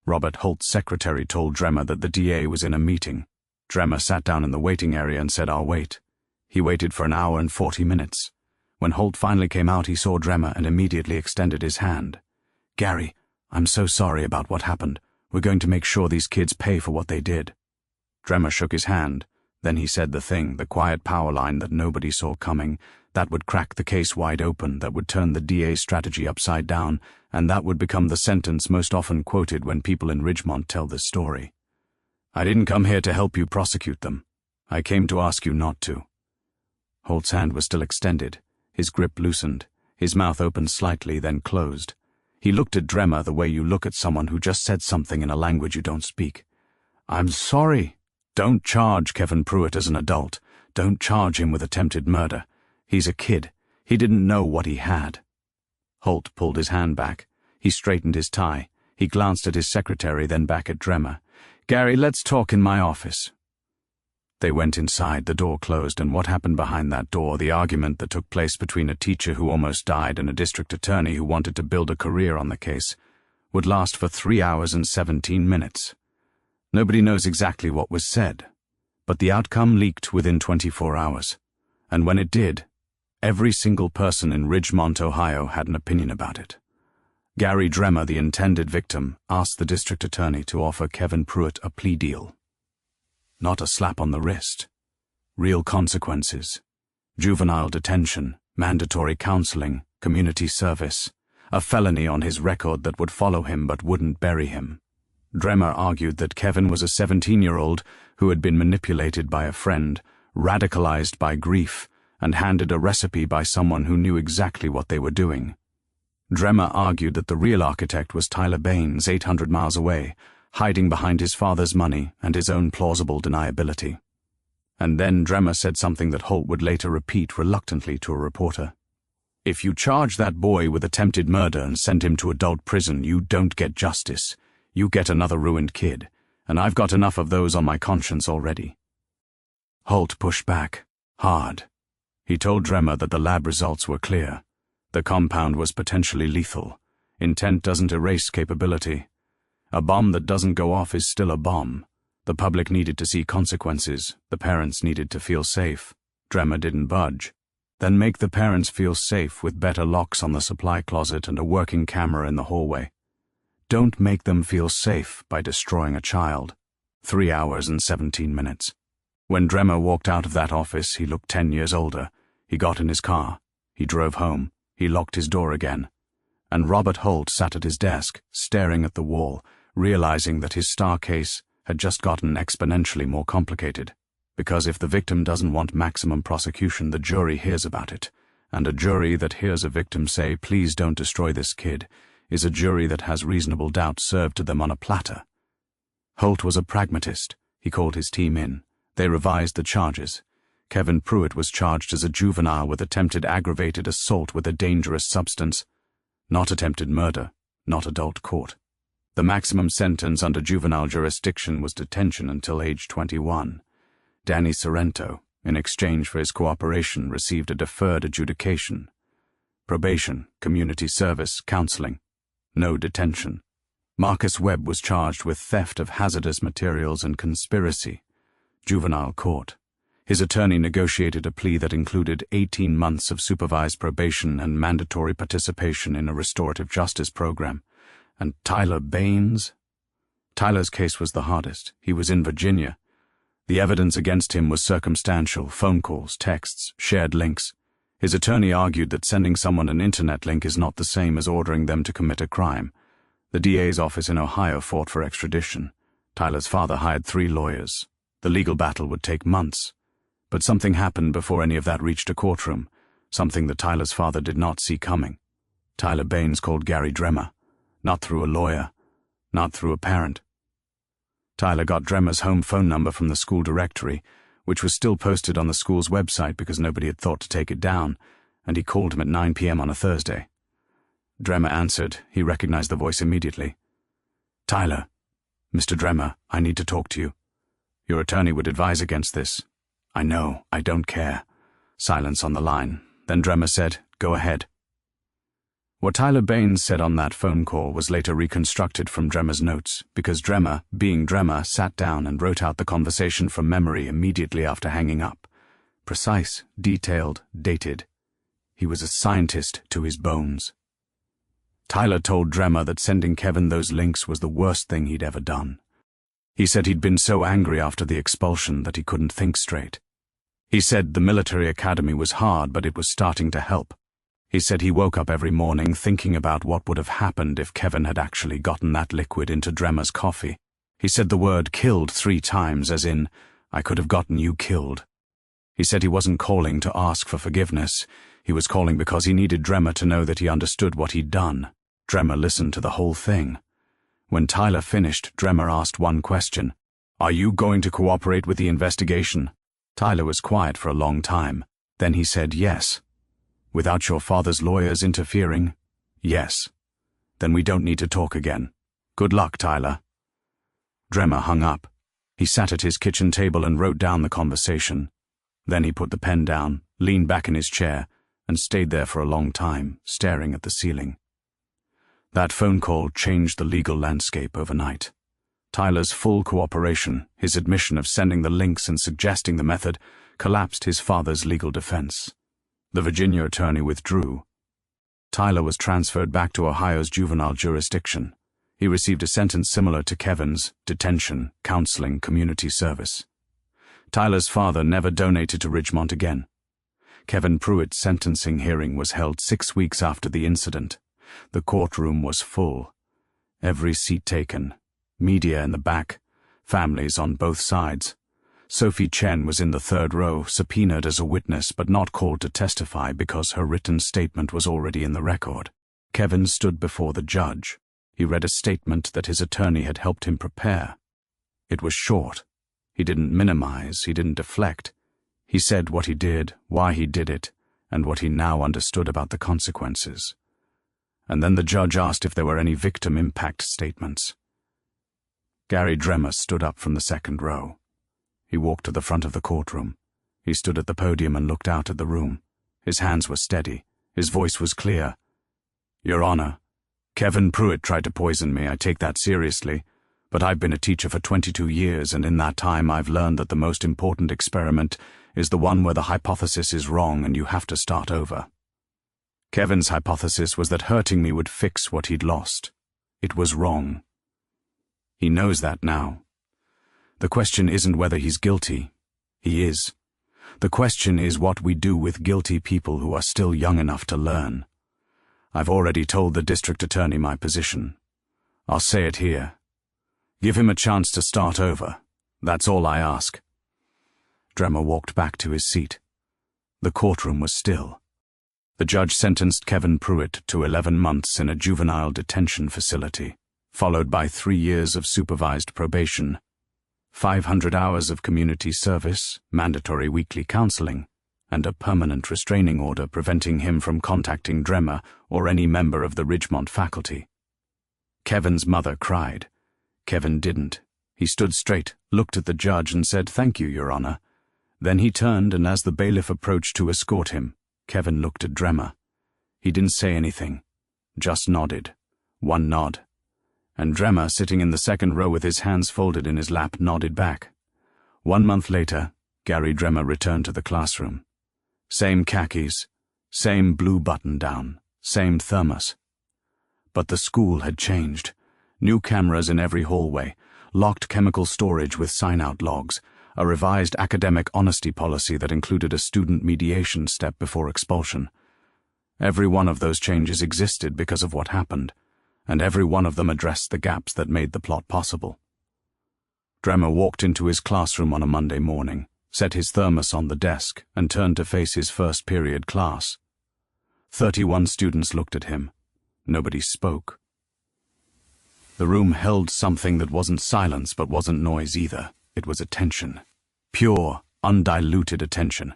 Robert Holt's secretary told Dremmer that the DA was in a meeting. Dremmer sat down in the waiting area and said, "I'll wait." He waited for an hour and 40 minutes. When Holt finally came out, he saw Dremmer and immediately extended his hand. "Gary, I'm so sorry about what happened. We're going to make sure these kids pay for what they did." Dremmer shook his hand. Then he said the quiet power line that nobody saw coming, that would crack the case wide open, that would turn the DA's strategy upside down, and that would become the sentence most often quoted when people in Ridgemont tell this story. "I didn't come here to help you prosecute them. I came to ask you not to." Holt's hand was still extended. His grip loosened. His mouth opened slightly, then closed. He looked at Dremmer the way you look at someone who just said something in a language you don't speak. "I'm sorry. Don't charge Kevin Pruitt as an adult. Don't charge him with attempted murder. He's a kid. He didn't know what he had." Holt pulled his hand back. He straightened his tie. He glanced at his secretary, then back at Dremmer. "Gary, let's talk in my office." They went inside, the door closed, and what happened behind that door, the argument that took place between a teacher who almost died and a district attorney who wanted to build a career on the case, would last for 3 hours and 17 minutes. Nobody knows exactly what was said, but the outcome leaked within 24 hours. And when it did, every single person in Ridgemont, Ohio had an opinion about it. Gary Dremmer, the intended victim, asked the district attorney to offer Kevin Pruitt a plea deal. Not a slap on the wrist. Real consequences. Juvenile detention, mandatory counseling, community service. A felony on his record that would follow him but wouldn't bury him. Dremmer argued that Kevin was a 17-year-old who had been manipulated by a friend, radicalized by grief, and handed a recipe by someone who knew exactly what they were doing. Dremmer argued that the real architect was Tyler Baines, 800 miles away, hiding behind his father's money and his own plausible deniability. And then Dremmer said something that Holt would later repeat reluctantly to a reporter. "If you charge that boy with attempted murder and send him to adult prison, you don't get justice. You get another ruined kid, and I've got enough of those on my conscience already." Holt pushed back, hard. He told Dremmer that the lab results were clear. The compound was potentially lethal. Intent doesn't erase capability. A bomb that doesn't go off is still a bomb. The public needed to see consequences. The parents needed to feel safe. Dremmer didn't budge. Then make the parents feel safe with better locks on the supply closet and a working camera in the hallway. Don't make them feel safe by destroying a child. 3 hours and 17 minutes. When Dremmer walked out of that office, he looked 10 years older. He got in his car. He drove home. He locked his door again. And Robert Holt sat at his desk, staring at the wall, realizing that his star case had just gotten exponentially more complicated. Because if the victim doesn't want maximum prosecution, the jury hears about it. And a jury that hears a victim say, "Please don't destroy this kid," is a jury that has reasonable doubt served to them on a platter. Holt was a pragmatist. He called his team in. They revised the charges. Kevin Pruitt was charged as a juvenile with attempted aggravated assault with a dangerous substance. Not attempted murder, not adult court. The maximum sentence under juvenile jurisdiction was detention until age 21. Danny Sorrento, in exchange for his cooperation, received a deferred adjudication. Probation, community service, counseling. No detention. Marcus Webb was charged with theft of hazardous materials and conspiracy. Juvenile court. His attorney negotiated a plea that included 18 months of supervised probation and mandatory participation in a restorative justice program. And Tyler Baines? Tyler's case was the hardest. He was in Virginia. The evidence against him was circumstantial, phone calls, texts, shared links. His attorney argued that sending someone an internet link is not the same as ordering them to commit a crime. The DA's office in Ohio fought for extradition. Tyler's father hired 3 lawyers. The legal battle would take months. But something happened before any of that reached a courtroom, something that Tyler's father did not see coming. Tyler Baines called Gary Dremmer. Not through a lawyer, not through a parent, Tyler got Dremmer's home phone number from the school directory, which was still posted on the school's website because nobody had thought to take it down, and he called him at 9 p.m. on a Thursday. Dremmer answered. He recognized the voice immediately. "Tyler, Mr. Dremmer, I need to talk to you. Your attorney would advise against this." "I know, I don't care." Silence on the line. Then Dremmer said, "Go ahead." What Tyler Baines said on that phone call was later reconstructed from Dremmer's notes, because Dremmer, being Dremmer, sat down and wrote out the conversation from memory immediately after hanging up. Precise, detailed, dated. He was a scientist to his bones. Tyler told Dremmer that sending Kevin those links was the worst thing he'd ever done. He said he'd been so angry after the expulsion that he couldn't think straight. He said the military academy was hard, but it was starting to help. He said he woke up every morning thinking about what would have happened if Kevin had actually gotten that liquid into Dremmer's coffee. He said the word killed 3 times, as in, "I could have gotten you killed." He said he wasn't calling to ask for forgiveness. He was calling because he needed Dremmer to know that he understood what he'd done. Dremmer listened to the whole thing. When Tyler finished, Dremmer asked one question. "Are you going to cooperate with the investigation?" Tyler was quiet for a long time. Then he said, "Yes." "Without your father's lawyers interfering?" "Yes." "Then we don't need to talk again. Good luck, Tyler." Dremmer hung up. He sat at his kitchen table and wrote down the conversation. Then he put the pen down, leaned back in his chair, and stayed there for a long time, staring at the ceiling. That phone call changed the legal landscape overnight. Tyler's full cooperation, his admission of sending the links and suggesting the method, collapsed his father's legal defense. The Virginia attorney withdrew. Tyler was transferred back to Ohio's juvenile jurisdiction. He received a sentence similar to Kevin's: detention, counseling, community service. Tyler's father never donated to Ridgemont again. Kevin Pruitt's sentencing hearing was held 6 weeks after the incident. The courtroom was full. Every seat taken. Media in the back. Families on both sides. Sophie Chen was in the 3rd row, subpoenaed as a witness but not called to testify because her written statement was already in the record. Kevin stood before the judge. He read a statement that his attorney had helped him prepare. It was short. He didn't minimize, he didn't deflect. He said what he did, why he did it, and what he now understood about the consequences. And then the judge asked if there were any victim impact statements. Gary Dremmer stood up from the 2nd row. He walked to the front of the courtroom. He stood at the podium and looked out at the room. His hands were steady. His voice was clear. "Your Honor, Kevin Pruitt tried to poison me. I take that seriously. But I've been a teacher for 22 years, and in that time I've learned that the most important experiment is the one where the hypothesis is wrong and you have to start over. Kevin's hypothesis was that hurting me would fix what he'd lost. It was wrong. He knows that now. The question isn't whether he's guilty. He is. The question is what we do with guilty people who are still young enough to learn. I've already told the district attorney my position. I'll say it here. Give him a chance to start over. That's all I ask." Dremmer walked back to his seat. The courtroom was still. The judge sentenced Kevin Pruitt to 11 months in a juvenile detention facility, followed by 3 years of supervised probation, 500 hours of community service, mandatory weekly counseling, and a permanent restraining order preventing him from contacting Dremmer or any member of the Ridgemont faculty. Kevin's mother cried. Kevin didn't. He stood straight, looked at the judge and said, "Thank you, Your Honor." Then he turned, and as the bailiff approached to escort him, Kevin looked at Dremmer. He didn't say anything, just nodded. One nod. And Dremmer, sitting in the 2nd row with his hands folded in his lap, nodded back. 1 month later, Gary Dremmer returned to the classroom. Same khakis, same blue button-down, same thermos. But the school had changed. New cameras in every hallway, locked chemical storage with sign-out logs, a revised academic honesty policy that included a student mediation step before expulsion. Every one of those changes existed because of what happened, and every one of them addressed the gaps that made the plot possible. Dremmer walked into his classroom on a Monday morning, set his thermos on the desk, and turned to face his first period class. 31 students looked at him. Nobody spoke. The room held something that wasn't silence but wasn't noise either. It was attention. Pure, undiluted attention.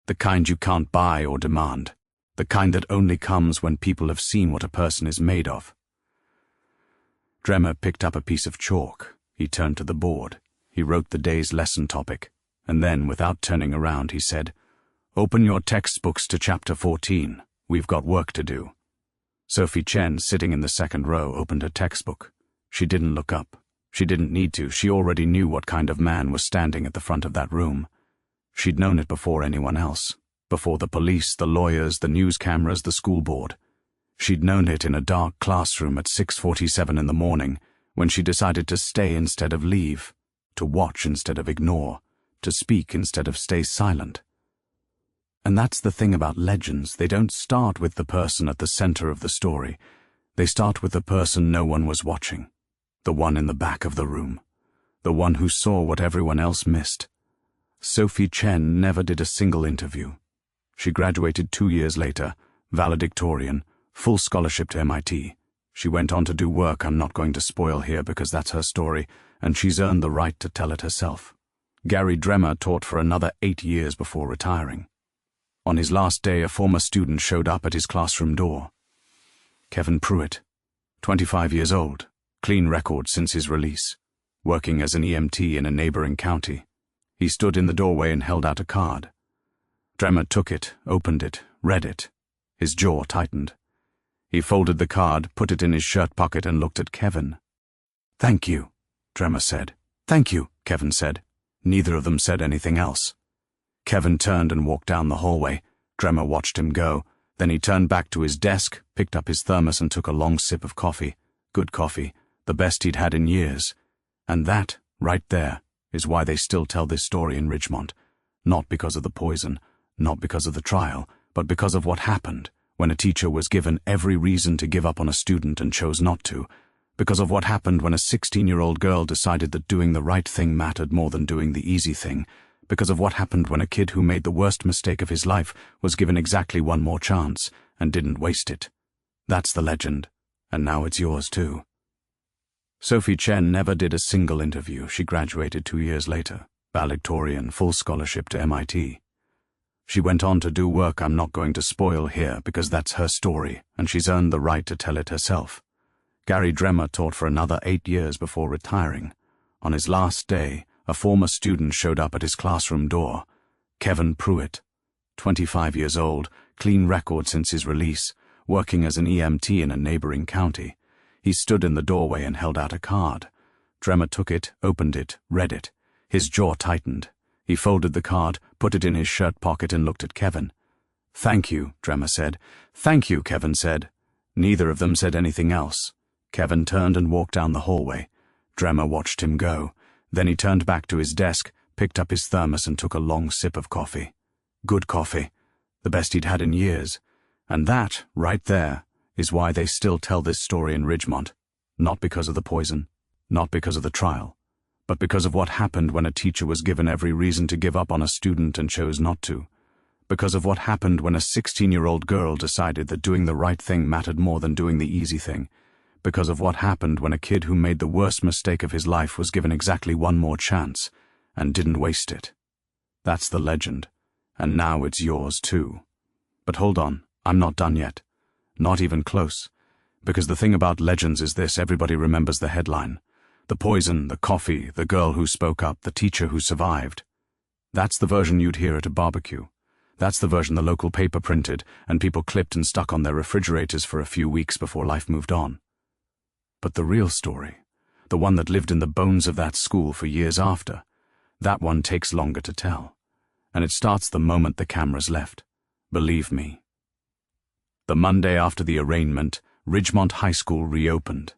The kind you can't buy or demand. The kind that only comes when people have seen what a person is made of. Dremmer picked up a piece of chalk. He turned to the board. He wrote the day's lesson topic, and then, without turning around, he said, "Open your textbooks to chapter 14. We've got work to do." Sophie Chen, sitting in the second row, opened her textbook. She didn't look up. She didn't need to. She already knew what kind of man was standing at the front of that room. She'd known it before anyone else. Before the police, the lawyers, the news cameras, the school board. She'd known it in a dark classroom at 6:47 in the morning, when she decided to stay instead of leave, to watch instead of ignore, to speak instead of stay silent. And that's the thing about legends. They don't start with the person at the center of the story. They start with the person no one was watching. The one in the back of the room. The one who saw what everyone else missed. Sophie Chen never did a single interview. She graduated 2 years later, valedictorian, full scholarship to MIT. She went on to do work I'm not going to spoil here because that's her story, and she's earned the right to tell it herself. Gary Dremmer taught for another 8 years before retiring. On his last day, a former student showed up at his classroom door. Kevin Pruitt, 25 years old, clean record since his release, working as an EMT in a neighboring county. He stood in the doorway and held out a card. Dremmer took it, opened it, read it. His jaw tightened. He folded the card, put it in his shirt pocket, and looked at Kevin. "Thank you," Dremmer said. "Thank you," Kevin said. Neither of them said anything else. Kevin turned and walked down the hallway. Dremmer watched him go. Then he turned back to his desk, picked up his thermos, and took a long sip of coffee. Good coffee, the best he'd had in years. And that, right there, is why they still tell this story in Ridgemont. Not because of the poison, not because of the trial, but because of what happened when a teacher was given every reason to give up on a student and chose not to. Because of what happened when a 16-year-old girl decided that doing the right thing mattered more than doing the easy thing. Because of what happened when a kid who made the worst mistake of his life was given exactly one more chance and didn't waste it. That's the legend, and now it's yours too. Sophie Chen never did a single interview. She graduated 2 years later, valedictorian, full scholarship to MIT. She went on to do work I'm not going to spoil here because that's her story, and she's earned the right to tell it herself. Gary Dremmer taught for another 8 years before retiring. On his last day, a former student showed up at his classroom door. Kevin Pruitt, 25 years old, clean record since his release, working as an EMT in a neighboring county. He stood in the doorway and held out a card. Dremmer took it, opened it, read it. His jaw tightened. He folded the card, put it in his shirt pocket, and looked at Kevin. "Thank you," Dremmer said. "Thank you," Kevin said. Neither of them said anything else. Kevin turned and walked down the hallway. Dremmer watched him go. Then he turned back to his desk, picked up his thermos, and took a long sip of coffee. Good coffee, the best he'd had in years. And that, right there, is why they still tell this story in Ridgemont. Not because of the poison, not because of the trial, but because of what happened when a teacher was given every reason to give up on a student and chose not to. Because of what happened when a 16-year-old girl decided that doing the right thing mattered more than doing the easy thing. Because of what happened when a kid who made the worst mistake of his life was given exactly one more chance and didn't waste it. That's the legend, and now it's yours too. But hold on, I'm not done yet. Not even close. Because the thing about legends is this: everybody remembers the headline. The poison, the coffee, the girl who spoke up, the teacher who survived. That's the version you'd hear at a barbecue. That's the version the local paper printed and people clipped and stuck on their refrigerators for a few weeks before life moved on. But the real story, the one that lived in the bones of that school for years after, that one takes longer to tell. And it starts the moment the cameras left. Believe me. The Monday after the arraignment, Ridgemont High School reopened.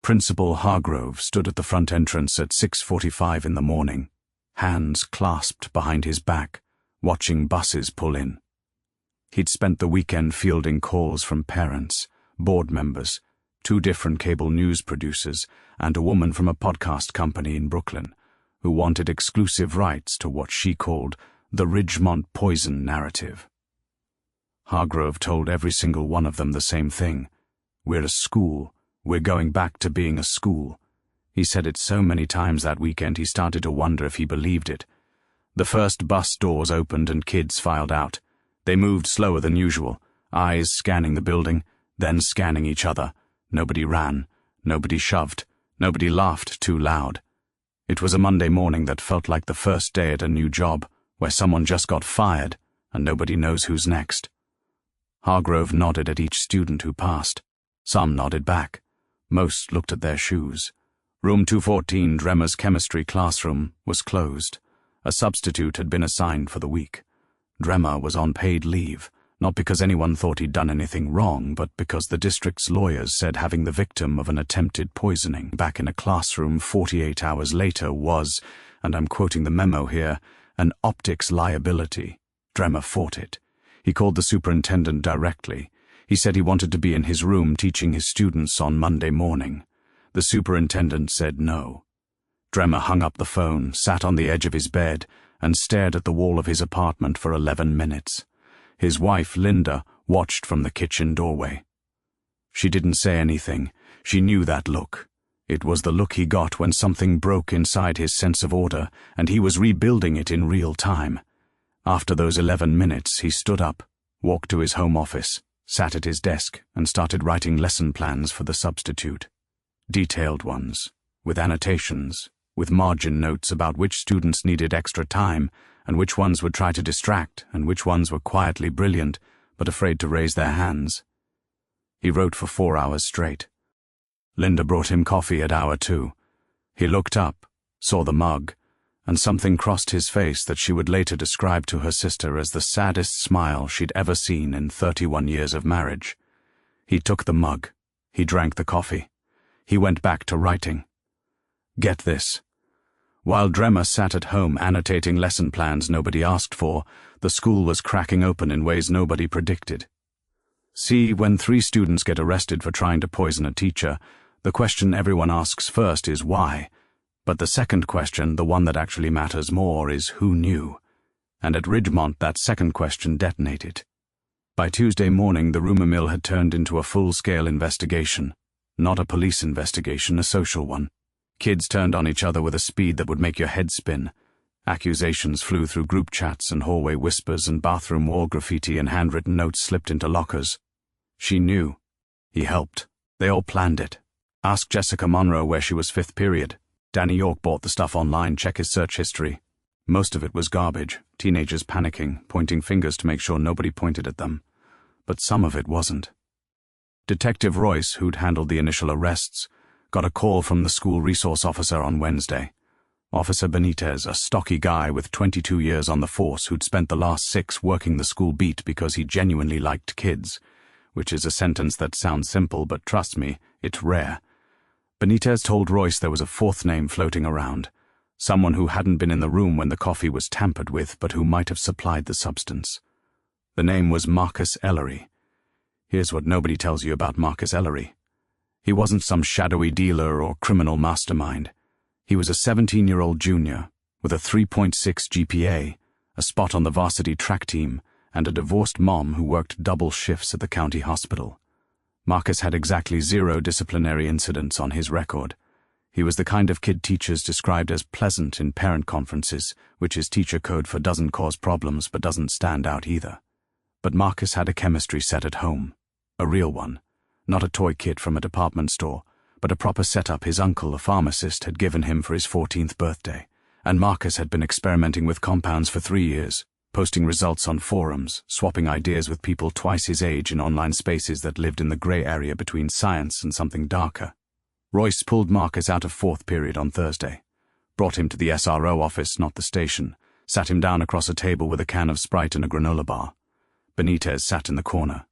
Principal Hargrove stood at the front entrance at 6:45 in the morning, hands clasped behind his back, watching buses pull in. He'd spent the weekend fielding calls from parents, board members, 2 different cable news producers, and a woman from a podcast company in Brooklyn, who wanted exclusive rights to what she called the Ridgemont poison narrative. Hargrove told every single one of them the same thing. We're a school. "We're going back to being a school." He said it so many times that weekend he started to wonder if he believed it. The first bus doors opened and kids filed out. They moved slower than usual, eyes scanning the building, then scanning each other. Nobody ran, nobody shoved, nobody laughed too loud. It was a Monday morning that felt like the first day at a new job, where someone just got fired and nobody knows who's next. Hargrove nodded at each student who passed. Some nodded back. Most looked at their shoes. Room 214, Dremmer's chemistry classroom, was closed. A substitute had been assigned for the week. Dremmer was on paid leave, not because anyone thought he'd done anything wrong, but because the district's lawyers said having the victim of an attempted poisoning back in a classroom 48 hours later was, and I'm quoting the memo here, an optics liability. Dremmer fought it. He called the superintendent directly. He said he wanted to be in his room teaching his students on Monday morning. The superintendent said no. Dremmer hung up the phone, sat on the edge of his bed, and stared at the wall of his apartment for 11 minutes. His wife, Linda, watched from the kitchen doorway. She didn't say anything. She knew that look. It was the look he got when something broke inside his sense of order, and he was rebuilding it in real time. After those 11 minutes, he stood up, walked to his home office, sat at his desk, and started writing lesson plans for the substitute. Detailed ones, with annotations, with margin notes about which students needed extra time, and which ones would try to distract, and which ones were quietly brilliant, but afraid to raise their hands. He wrote for 4 hours straight. Linda brought him coffee at hour 2. He looked up, saw the mug, and something crossed his face that she would later describe to her sister as the saddest smile she'd ever seen in 31 years of marriage. He took the mug. He drank the coffee. He went back to writing. Get this. While Dremmer sat at home annotating lesson plans nobody asked for, the school was cracking open in ways nobody predicted. See, when 3 students get arrested for trying to poison a teacher, the question everyone asks first is why. But the second question, the one that actually matters more, is who knew? And at Ridgemont, that second question detonated. By Tuesday morning, the rumor mill had turned into a full-scale investigation. Not a police investigation, a social one. Kids turned on each other with a speed that would make your head spin. Accusations flew through group chats and hallway whispers, and bathroom wall graffiti and handwritten notes slipped into lockers. She knew. He helped. They all planned it. Ask Jessica Monroe where she was 5th period. Danny York bought the stuff online, check his search history. Most of it was garbage, teenagers panicking, pointing fingers to make sure nobody pointed at them. But some of it wasn't. Detective Royce, who'd handled the initial arrests, got a call from the school resource officer on Wednesday. Officer Benitez, a stocky guy with 22 years on the force who'd spent the last 6 working the school beat because he genuinely liked kids, which is a sentence that sounds simple, but trust me, it's rare. Benitez told Royce there was a 4th name floating around, someone who hadn't been in the room when the coffee was tampered with, but who might have supplied the substance. The name was Marcus Ellery. Here's what nobody tells you about Marcus Ellery. He wasn't some shadowy dealer or criminal mastermind. He was a 17-year-old junior with a 3.6 GPA, a spot on the varsity track team, and a divorced mom who worked double shifts at the county hospital. Marcus had exactly 0 disciplinary incidents on his record. He was the kind of kid teachers described as pleasant in parent conferences, which is teacher code for doesn't cause problems but doesn't stand out either. But Marcus had a chemistry set at home. A real one. Not a toy kit from a department store, but a proper setup his uncle, a pharmacist, had given him for his 14th birthday. And Marcus had been experimenting with compounds for 3 years, posting results on forums, swapping ideas with people twice his age in online spaces that lived in the grey area between science and something darker. Royce pulled Marcus out of 4th period on Thursday, brought him to the SRO office, not the station, sat him down across a table with a can of Sprite and a granola bar. Benitez sat in the corner.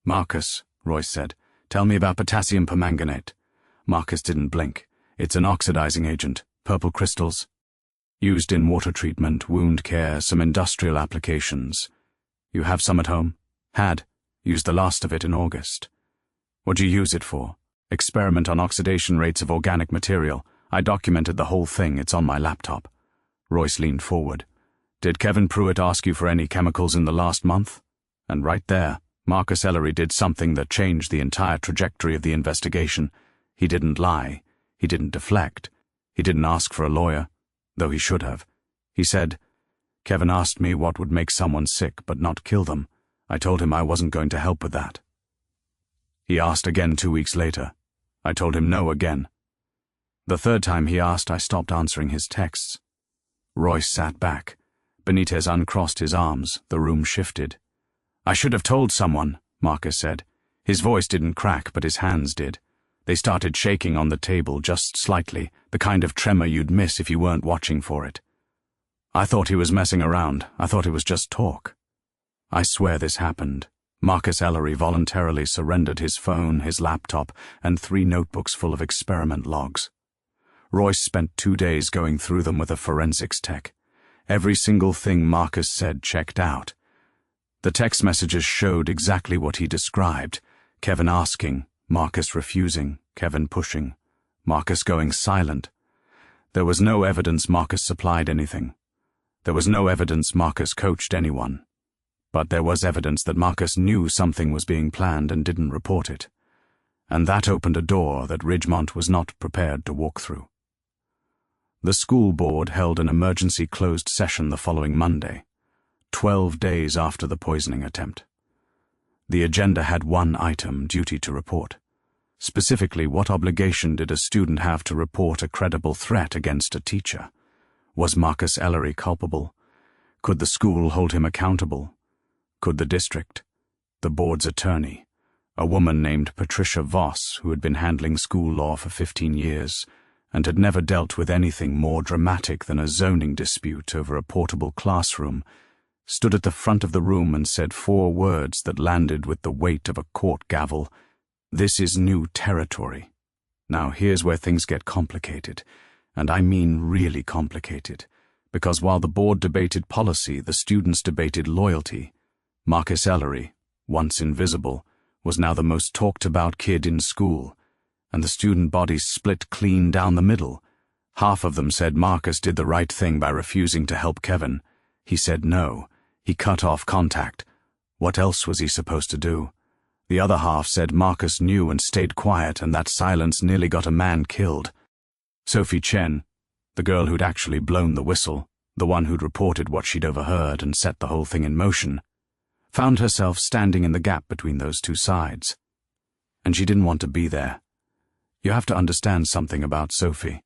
Marcus, Royce said, tell me about potassium permanganate. Marcus didn't blink. It's an oxidizing agent, purple crystals. Used in water treatment, wound care, some industrial applications. You have some at home? Had. Used the last of it in August. What'd you use it for? Experiment on oxidation rates of organic material. I documented the whole thing, it's on my laptop. Royce leaned forward. Did Kevin Pruitt ask you for any chemicals in the last month? And right there, Marcus Ellery did something that changed the entire trajectory of the investigation. He didn't lie. He didn't deflect. He didn't ask for a lawyer, though he should have. He said, "Kevin asked me what would make someone sick but not kill them. I told him I wasn't going to help with that." He asked again 2 weeks later. I told him no again. The third time he asked, I stopped answering his texts. Royce sat back. Benitez uncrossed his arms. The room shifted. "I should have told someone," Marcus said. His voice didn't crack, but his hands did. They started shaking on the table just slightly, the kind of tremor you'd miss if you weren't watching for it. I thought he was messing around. I thought it was just talk. I swear this happened. Marcus Ellery voluntarily surrendered his phone, his laptop, and 3 notebooks full of experiment logs. Royce spent 2 days going through them with a forensics tech. Every single thing Marcus said checked out. The text messages showed exactly what he described. Kevin asking, Marcus refusing, Kevin pushing, Marcus going silent. There was no evidence Marcus supplied anything. There was no evidence Marcus coached anyone. But there was evidence that Marcus knew something was being planned and didn't report it. And that opened a door that Ridgemont was not prepared to walk through. The school board held an emergency closed session the following Monday, 12 days after the poisoning attempt. The agenda had one item, duty to report. Specifically, what obligation did a student have to report a credible threat against a teacher? Was Marcus Ellery culpable? Could the school hold him accountable? Could the district? The board's attorney, a woman named Patricia Voss, who had been handling school law for 15 years and had never dealt with anything more dramatic than a zoning dispute over a portable classroom, stood at the front of the room and said 4 words that landed with the weight of a court gavel. "This is new territory." Now here's where things get complicated, and I mean really complicated, because while the board debated policy, the students debated loyalty. Marcus Ellery, once invisible, was now the most talked about kid in school, and the student body split clean down the middle. Half of them said Marcus did the right thing by refusing to help Kevin. He said no. He cut off contact. What else was he supposed to do? The other half said Marcus knew and stayed quiet, and that silence nearly got a man killed. Sophie Chen, the girl who'd actually blown the whistle, the one who'd reported what she'd overheard and set the whole thing in motion, found herself standing in the gap between those two sides. And she didn't want to be there. You have to understand something about Sophie.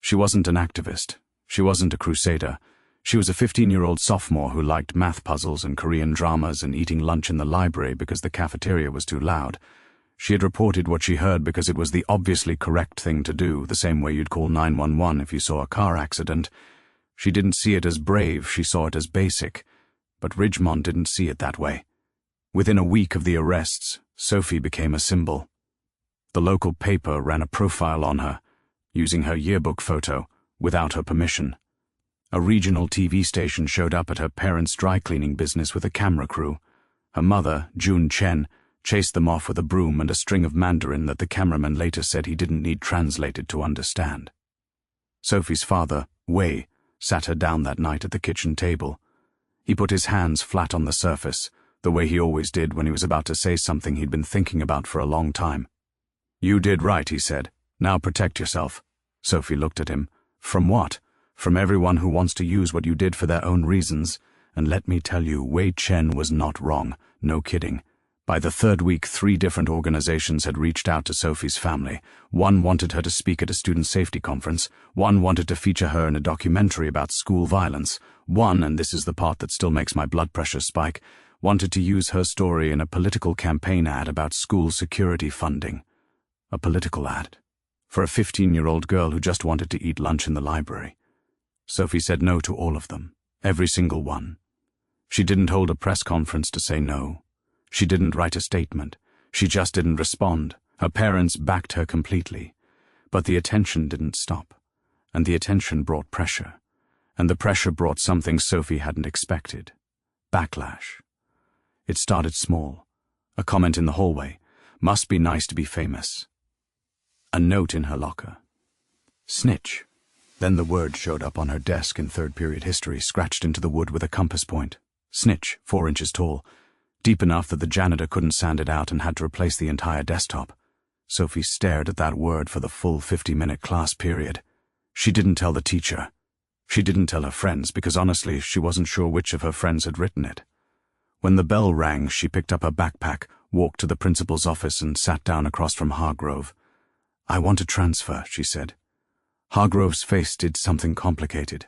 She wasn't an activist. She wasn't a crusader. She was a 15-year-old sophomore who liked math puzzles and Korean dramas and eating lunch in the library because the cafeteria was too loud. She had reported what she heard because it was the obviously correct thing to do, the same way you'd call 911 if you saw a car accident. She didn't see it as brave, she saw it as basic. But Ridgemont didn't see it that way. Within a week of the arrests, Sophie became a symbol. The local paper ran a profile on her, using her yearbook photo, without her permission. A regional TV station showed up at her parents' dry cleaning business with a camera crew. Her mother, June Chen, chased them off with a broom and a string of Mandarin that the cameraman later said he didn't need translated to understand. Sophie's father, Wei, sat her down that night at the kitchen table. He put his hands flat on the surface, the way he always did when he was about to say something he'd been thinking about for a long time. "You did right," he said. "Now protect yourself." Sophie looked at him. "From what? From everyone who wants to use what you did for their own reasons. And let me tell you, Wei Chen was not wrong. No kidding. By the 3rd week, 3 different organizations had reached out to Sophie's family. One wanted her to speak at a student safety conference. One wanted to feature her in a documentary about school violence. One, and this is the part that still makes my blood pressure spike, wanted to use her story in a political campaign ad about school security funding. A political ad. For a 15-year-old girl who just wanted to eat lunch in the library. Sophie said no to all of them. Every single one. She didn't hold a press conference to say no. She didn't write a statement. She just didn't respond. Her parents backed her completely. But the attention didn't stop. And the attention brought pressure. And the pressure brought something Sophie hadn't expected. Backlash. It started small. A comment in the hallway. Must be nice to be famous. A note in her locker. Snitch. Then the word showed up on her desk in 3rd period history, scratched into the wood with a compass point. Snitch, 4 inches tall. Deep enough that the janitor couldn't sand it out and had to replace the entire desktop. Sophie stared at that word for the full 50-minute class period. She didn't tell the teacher. She didn't tell her friends because honestly she wasn't sure which of her friends had written it. When the bell rang, she picked up her backpack, walked to the principal's office and sat down across from Hargrove. "I want to transfer," she said. Hargrove's face did something complicated.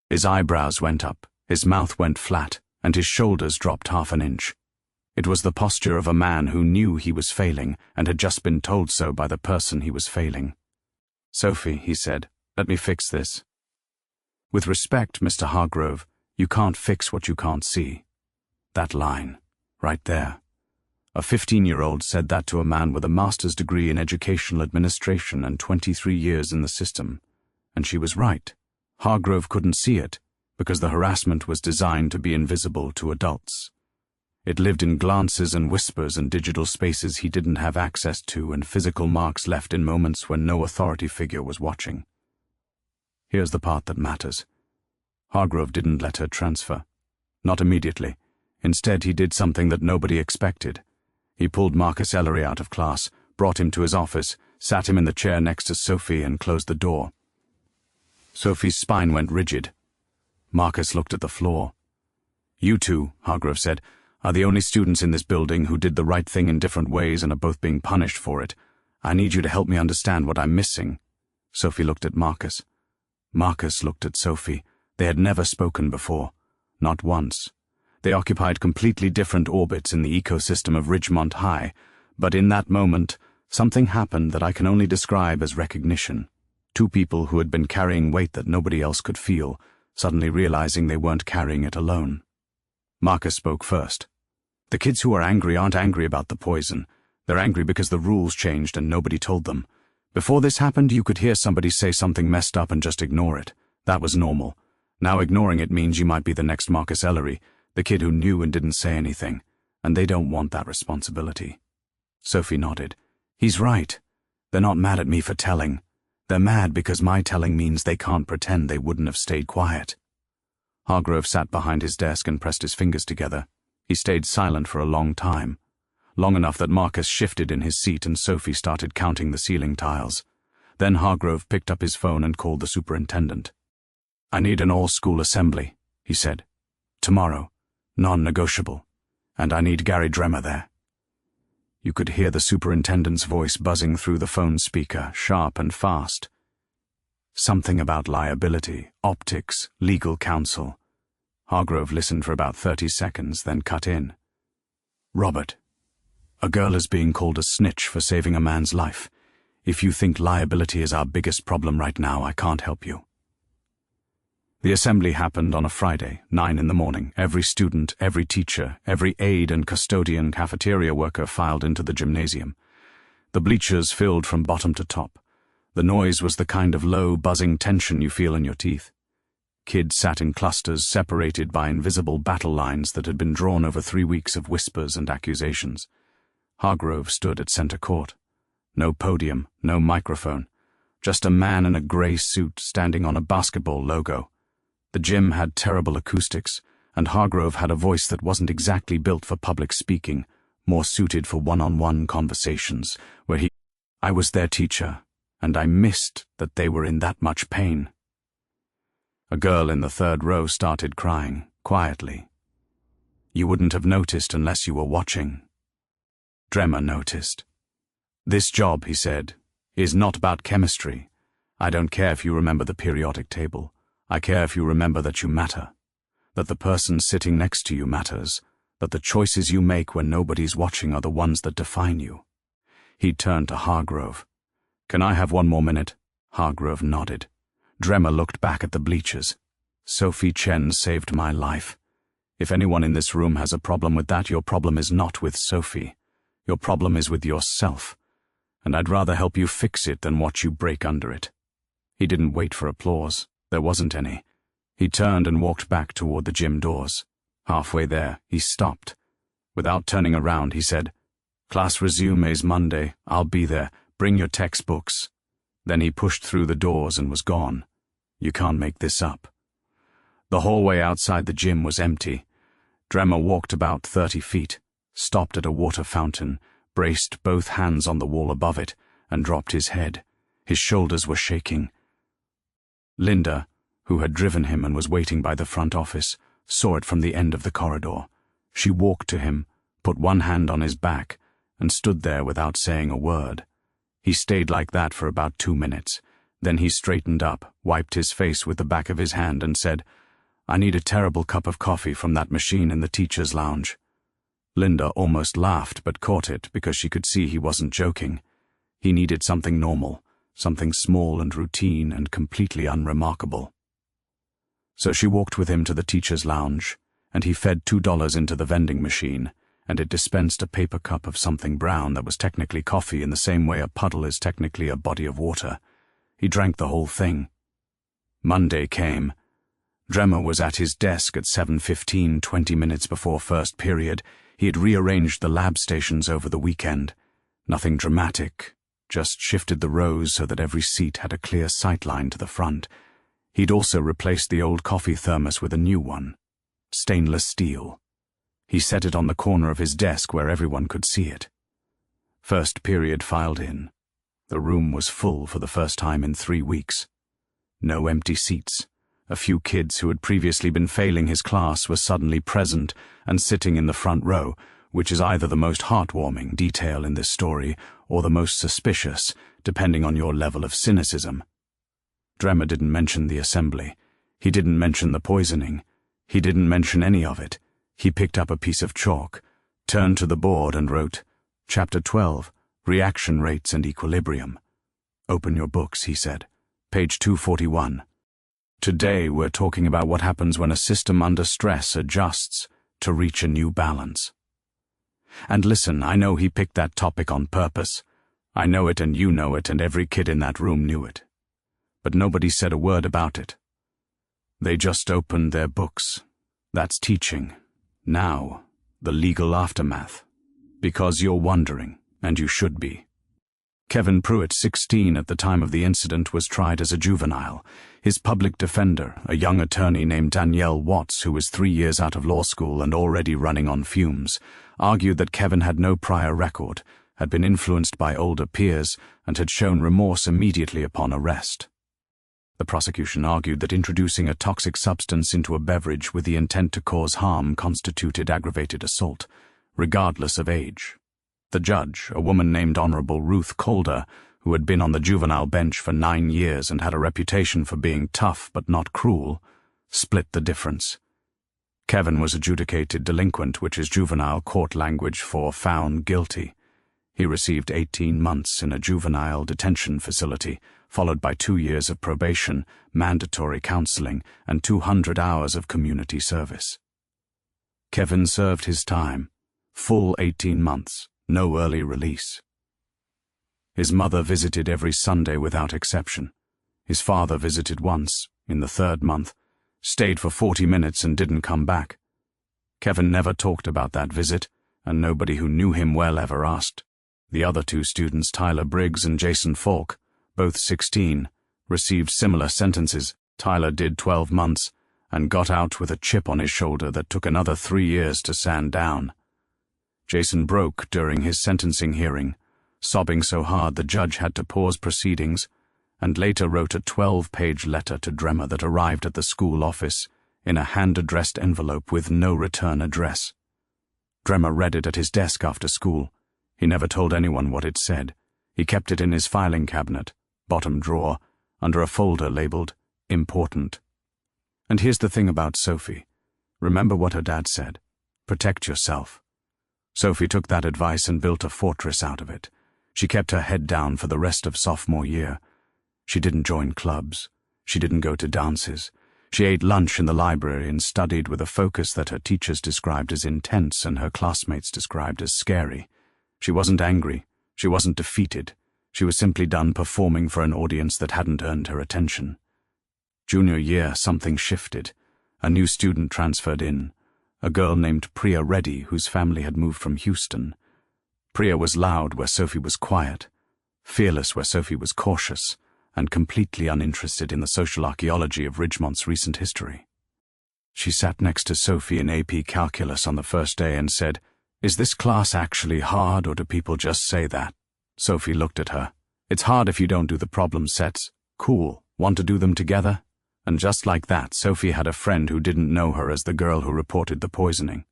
His eyebrows went up, his mouth went flat, and his shoulders dropped half an inch. It was the posture of a man who knew he was failing and had just been told so by the person he was failing. "Sophie," he said, "let me fix this." "With respect, Mr. Hargrove, you can't fix what you can't see." That line, right there. A 15-year-old said that to a man with a master's degree in educational administration and 23 years in the system. And she was right. Hargrove couldn't see it, because the harassment was designed to be invisible to adults. It lived in glances and whispers and digital spaces he didn't have access to and physical marks left in moments when no authority figure was watching. Here's the part that matters. Hargrove didn't let her transfer. Not immediately. Instead, he did something that nobody expected. He pulled Marcus Ellery out of class, brought him to his office, sat him in the chair next to Sophie and closed the door. Sophie's spine went rigid. Marcus looked at the floor. "You two," Hargrove said, "are the only students in this building who did the right thing in different ways and are both being punished for it. I need you to help me understand what I'm missing." Sophie looked at Marcus. Marcus looked at Sophie. They had never spoken before. Not once. They occupied completely different orbits in the ecosystem of Ridgemont High, but in that moment, something happened that I can only describe as recognition. Two people who had been carrying weight that nobody else could feel, suddenly realizing they weren't carrying it alone. Marcus spoke first. "The kids who are angry aren't angry about the poison. They're angry because the rules changed and nobody told them. Before this happened, you could hear somebody say something messed up and just ignore it. That was normal. Now ignoring it means you might be the next Marcus Ellery, the kid who knew and didn't say anything, and they don't want that responsibility." Sophie nodded. "He's right. They're not mad at me for telling. They're mad because my telling means they can't pretend they wouldn't have stayed quiet." Hargrove sat behind his desk and pressed his fingers together. He stayed silent for a long time. Long enough that Marcus shifted in his seat and Sophie started counting the ceiling tiles. Then Hargrove picked up his phone and called the superintendent. "I need an all-school assembly," he said. "Tomorrow. Non-negotiable. And I need Gary Dremmer there." You could hear the superintendent's voice buzzing through the phone speaker, sharp and fast. Something about liability, optics, legal counsel. Hargrove listened for about 30 seconds, then cut in. "Robert, a girl is being called a snitch for saving a man's life. If you think liability is our biggest problem right now, I can't help you." The assembly happened on a Friday, 9 in the morning. Every student, every teacher, every aide and custodian cafeteria worker filed into the gymnasium. The bleachers filled from bottom to top. The noise was the kind of low, buzzing tension you feel in your teeth. Kids sat in clusters separated by invisible battle lines that had been drawn over 3 weeks of whispers and accusations. Hargrove stood at center court. No podium, no microphone. Just a man in a gray suit standing on a basketball logo. The gym had terrible acoustics, and Hargrove had a voice that wasn't exactly built for public speaking, more suited for one-on-one conversations, where I was their teacher, and I missed that they were in that much pain. A girl in the third row started crying, quietly. You wouldn't have noticed unless you were watching. Dremmer noticed. "This job," he said, "is not about chemistry. I don't care if you remember the periodic table. I care if you remember that you matter, that the person sitting next to you matters, that the choices you make when nobody's watching are the ones that define you." He turned to Hargrove. "Can I have one more minute?" Hargrove nodded. Dremmer looked back at the bleachers. "Sophie Chen saved my life. If anyone in this room has a problem with that, your problem is not with Sophie. Your problem is with yourself. And I'd rather help you fix it than watch you break under it." He didn't wait for applause. There wasn't any. He turned and walked back toward the gym doors. Halfway there, he stopped. Without turning around, he said, "Class resumes Monday. I'll be there. Bring your textbooks." Then he pushed through the doors and was gone. You can't make this up. The hallway outside the gym was empty. Dremmer walked about 30 feet, stopped at a water fountain, braced both hands on the wall above it, and dropped his head. His shoulders were shaking. Linda, who had driven him and was waiting by the front office, saw it from the end of the corridor. She walked to him, put one hand on his back, and stood there without saying a word. He stayed like that for about 2 minutes. Then he straightened up, wiped his face with the back of his hand, and said, "I need a terrible cup of coffee from that machine in the teacher's lounge." Linda almost laughed, but caught it because she could see he wasn't joking. He needed something normal, something small and routine and completely unremarkable. So she walked with him to the teacher's lounge, and he fed $2 into the vending machine, and it dispensed a paper cup of something brown that was technically coffee in the same way a puddle is technically a body of water. He drank the whole thing. Monday came. Dremmer was at his desk at 7:15, 20 minutes before first period. He had rearranged the lab stations over the weekend. Nothing dramatic, just shifted the rows so that every seat had a clear sight line to the front. He'd also replaced the old coffee thermos with a new one, stainless steel. He set it on the corner of his desk where everyone could see it. First period filed in. The room was full for the first time in 3 weeks. No empty seats. A few kids who had previously been failing his class were suddenly present and sitting in the front row, which is either the most heartwarming detail in this story or the most suspicious, depending on your level of cynicism. Dremmer didn't mention the assembly. He didn't mention the poisoning. He didn't mention any of it. He picked up a piece of chalk, turned to the board and wrote, "Chapter 12, Reaction Rates and Equilibrium." "Open your books," he said. "Page 241. Today we're talking about what happens when a system under stress adjusts to reach a new balance." And listen, I know he picked that topic on purpose. I know it and you know it and every kid in that room knew it. But nobody said a word about it. They just opened their books. That's teaching. Now, the legal aftermath. Because you're wondering, and you should be. Kevin Pruitt, 16 at the time of the incident, was tried as a juvenile. His public defender, a young attorney named Danielle Watts, who was 3 years out of law school and already running on fumes, argued that Kevin had no prior record, had been influenced by older peers, and had shown remorse immediately upon arrest. The prosecution argued that introducing a toxic substance into a beverage with the intent to cause harm constituted aggravated assault, regardless of age. The judge, a woman named Honorable Ruth Calder, who had been on the juvenile bench for 9 years and had a reputation for being tough but not cruel, split the difference. Kevin was adjudicated delinquent, which is juvenile court language for found guilty. He received 18 months in a juvenile detention facility, followed by 2 years of probation, mandatory counseling, and 200 hours of community service. Kevin served his time, full 18 months, no early release. His mother visited every Sunday without exception. His father visited once, in the 3rd month, stayed for 40 minutes and didn't come back. Kevin never talked about that visit, and nobody who knew him well ever asked. The other 2 students, Tyler Briggs and Jason Falk, both 16, received similar sentences. Tyler did 12 months and got out with a chip on his shoulder that took another 3 years to sand down. Jason broke during his sentencing hearing, sobbing so hard the judge had to pause proceedings, and later wrote a 12-page letter to Dremmer that arrived at the school office in a hand-addressed envelope with no return address. Dremmer read it at his desk after school. He never told anyone what it said. He kept it in his filing cabinet, bottom drawer, under a folder labeled Important. And here's the thing about Sophie. Remember what her dad said. Protect yourself. Sophie took that advice and built a fortress out of it. She kept her head down for the rest of sophomore year. She didn't join clubs. She didn't go to dances. She ate lunch in the library and studied with a focus that her teachers described as intense and her classmates described as scary. She wasn't angry. She wasn't defeated. She was simply done performing for an audience that hadn't earned her attention. Junior year, something shifted. A new student transferred in. A girl named Priya Reddy, whose family had moved from Houston. Priya was loud where Sophie was quiet, fearless where Sophie was cautious, and completely uninterested in the social archaeology of Ridgemont's recent history. She sat next to Sophie in AP Calculus on the first day and said, Is this class actually hard, or do people just say that? Sophie looked at her. It's hard if you don't do the problem sets. Cool. Want to do them together? And just like that, Sophie had a friend who didn't know her as the girl who reported the poisoning.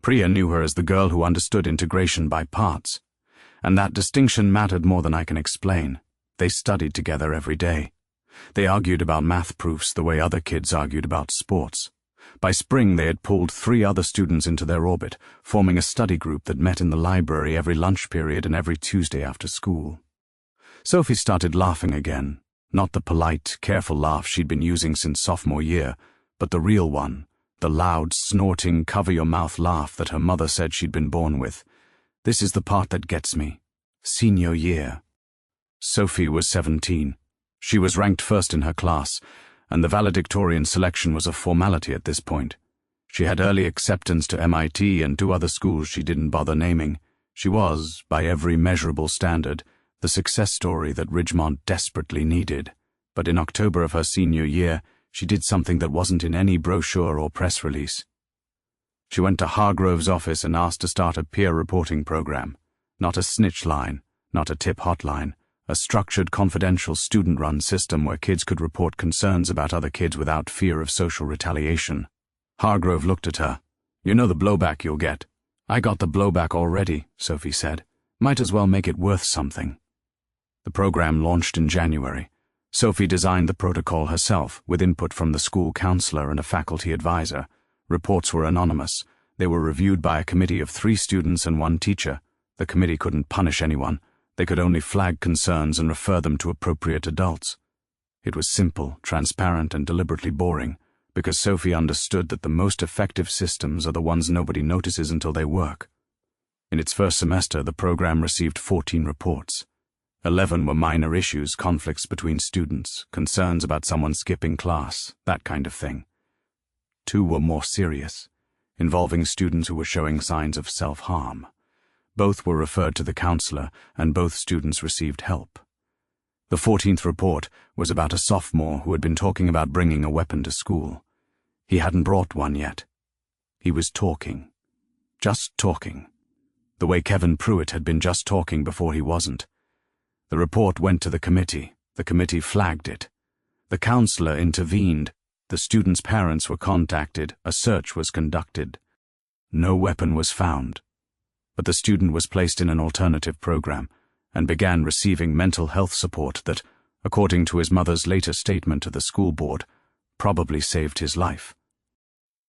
Priya knew her as the girl who understood integration by parts. And that distinction mattered more than I can explain. They studied together every day. They argued about math proofs the way other kids argued about sports. By spring, they had pulled 3 other students into their orbit, forming a study group that met in the library every lunch period and every Tuesday after school. Sophie started laughing again, not the polite, careful laugh she'd been using since sophomore year, but the real one, the loud, snorting, cover-your-mouth laugh that her mother said she'd been born with. This is the part that gets me. Senior year. Sophie was 17. She was ranked first in her class, and the valedictorian selection was a formality at this point. She had early acceptance to MIT and 2 other schools she didn't bother naming. She was, by every measurable standard, the success story that Ridgemont desperately needed. But in October of her senior year, she did something that wasn't in any brochure or press release. She went to Hargrove's office and asked to start a peer reporting program. Not a snitch line, not a tip hotline. A structured, confidential, student-run system where kids could report concerns about other kids without fear of social retaliation. Hargrove looked at her. You know the blowback you'll get. I got the blowback already, Sophie said. Might as well make it worth something. The program launched in January. Sophie designed the protocol herself, with input from the school counselor and a faculty advisor. Reports were anonymous. They were reviewed by a committee of 3 students and 1 teacher. The committee couldn't punish anyone. They could only flag concerns and refer them to appropriate adults. It was simple, transparent, and deliberately boring, because Sophie understood that the most effective systems are the ones nobody notices until they work. In its first semester, the program received 14 reports. 11 were minor issues, conflicts between students, concerns about someone skipping class, that kind of thing. 2 were more serious, involving students who were showing signs of self-harm. Both were referred to the counselor, and both students received help. The 14th report was about a sophomore who had been talking about bringing a weapon to school. He hadn't brought one yet. He was talking. Just talking. The way Kevin Pruitt had been just talking before he wasn't. The report went to the committee. The committee flagged it. The counselor intervened. The students' parents were contacted. A search was conducted. No weapon was found. But the student was placed in an alternative program and began receiving mental health support that, according to his mother's later statement to the school board, probably saved his life.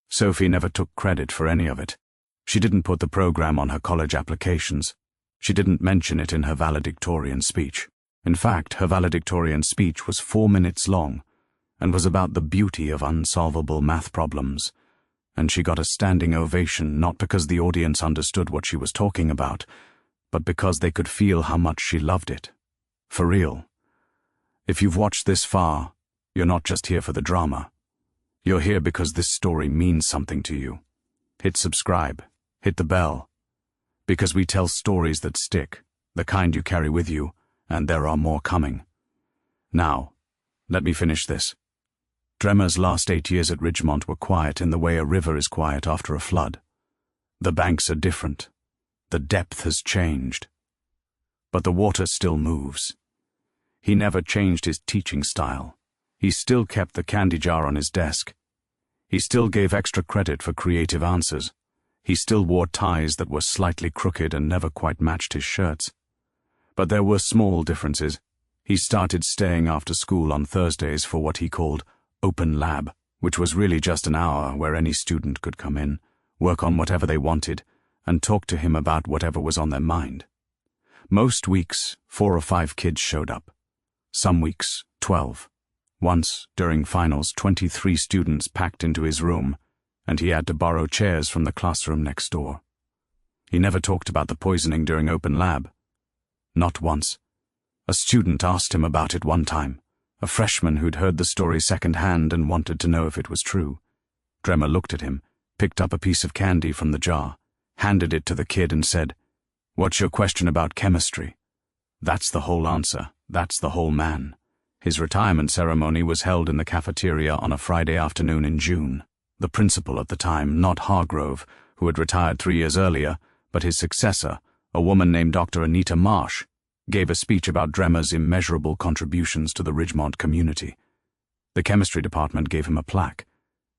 Sophie never took credit for any of it. She didn't put the program on her college applications. She didn't mention it in her valedictorian speech. In fact, her valedictorian speech was 4 minutes long and was about the beauty of unsolvable math problems. And she got a standing ovation not because the audience understood what she was talking about, but because they could feel how much she loved it. For real. If you've watched this far, you're not just here for the drama. You're here because this story means something to you. Hit subscribe. Hit the bell. Because we tell stories that stick, the kind you carry with you, and there are more coming. Now, let me finish this. Dremmer's last 8 years at Ridgemont were quiet in the way a river is quiet after a flood. The banks are different. The depth has changed. But the water still moves. He never changed his teaching style. He still kept the candy jar on his desk. He still gave extra credit for creative answers. He still wore ties that were slightly crooked and never quite matched his shirts. But there were small differences. He started staying after school on Thursdays for what he called open lab, which was really just an hour where any student could come in, work on whatever they wanted, and talk to him about whatever was on their mind. Most weeks, 4 or 5 kids showed up. Some weeks, 12. Once, during finals, 23 students packed into his room, and he had to borrow chairs from the classroom next door. He never talked about the poisoning during open lab. Not once. A student asked him about it one time. A freshman who'd heard the story secondhand and wanted to know if it was true. Dremmer looked at him, picked up a piece of candy from the jar, handed it to the kid and said, "What's your question about chemistry?" That's the whole answer. That's the whole man. His retirement ceremony was held in the cafeteria on a Friday afternoon in June. The principal at the time, not Hargrove, who had retired 3 years earlier, but his successor, a woman named Dr. Anita Marsh, gave a speech about Dremmer's immeasurable contributions to the Ridgemont community. The chemistry department gave him a plaque.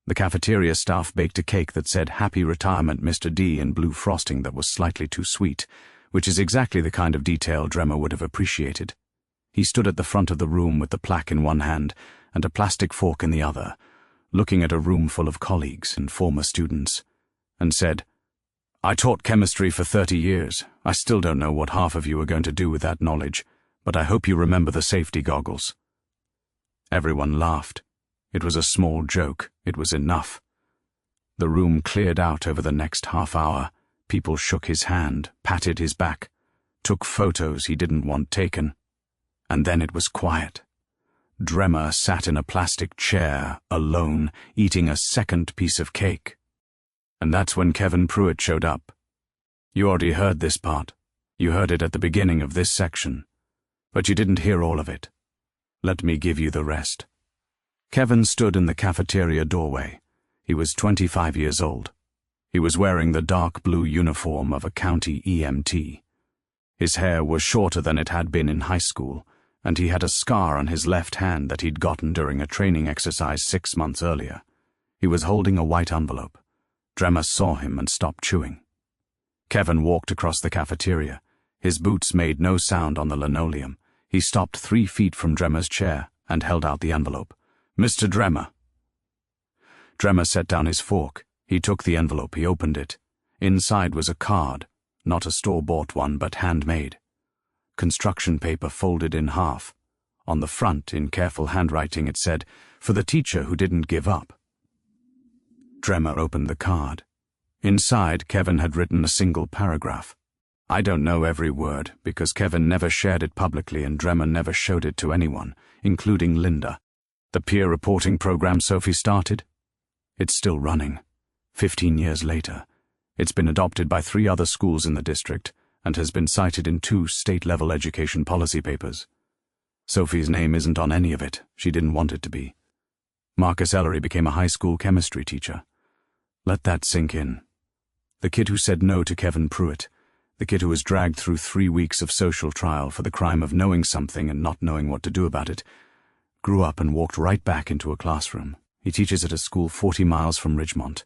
The cafeteria staff baked a cake that said "Happy Retirement, Mr. D" in blue frosting that was slightly too sweet, which is exactly the kind of detail Dremmer would have appreciated. He stood at the front of the room with the plaque in one hand and a plastic fork in the other, looking at a room full of colleagues and former students, and said, "I taught chemistry for 30 years. I still don't know what half of you are going to do with that knowledge, but I hope you remember the safety goggles." Everyone laughed. It was a small joke. It was enough. The room cleared out over the next half hour. People shook his hand, patted his back, took photos he didn't want taken. And then it was quiet. Dremmer sat in a plastic chair, alone, eating a second piece of cake. And that's when Kevin Pruitt showed up. You already heard this part. You heard it at the beginning of this section. But you didn't hear all of it. Let me give you the rest. Kevin stood in the cafeteria doorway. He was 25 years old. He was wearing the dark blue uniform of a county EMT. His hair was shorter than it had been in high school, and he had a scar on his left hand that he'd gotten during a training exercise 6 months earlier. He was holding a white envelope. Dremmer saw him and stopped chewing. Kevin walked across the cafeteria. His boots made no sound on the linoleum. He stopped 3 feet from Dremmer's chair and held out the envelope. "Mr. Dremmer." Dremmer set down his fork. He took the envelope. He opened it. Inside was a card, not a store-bought one, but handmade. Construction paper folded in half. On the front, in careful handwriting, it said, "For the teacher who didn't give up." Dremmer opened the card. Inside, Kevin had written a single paragraph. I don't know every word, because Kevin never shared it publicly and Dremmer never showed it to anyone, including Linda. The peer reporting program Sophie started? It's still running. 15 years later. It's been adopted by 3 other schools in the district and has been cited in 2 state-level education policy papers. Sophie's name isn't on any of it. She didn't want it to be. Marcus Ellery became a high school chemistry teacher. Let that sink in. The kid who said no to Kevin Pruitt, the kid who was dragged through 3 weeks of social trial for the crime of knowing something and not knowing what to do about it, grew up and walked right back into a classroom. He teaches at a school 40 miles from Ridgemont.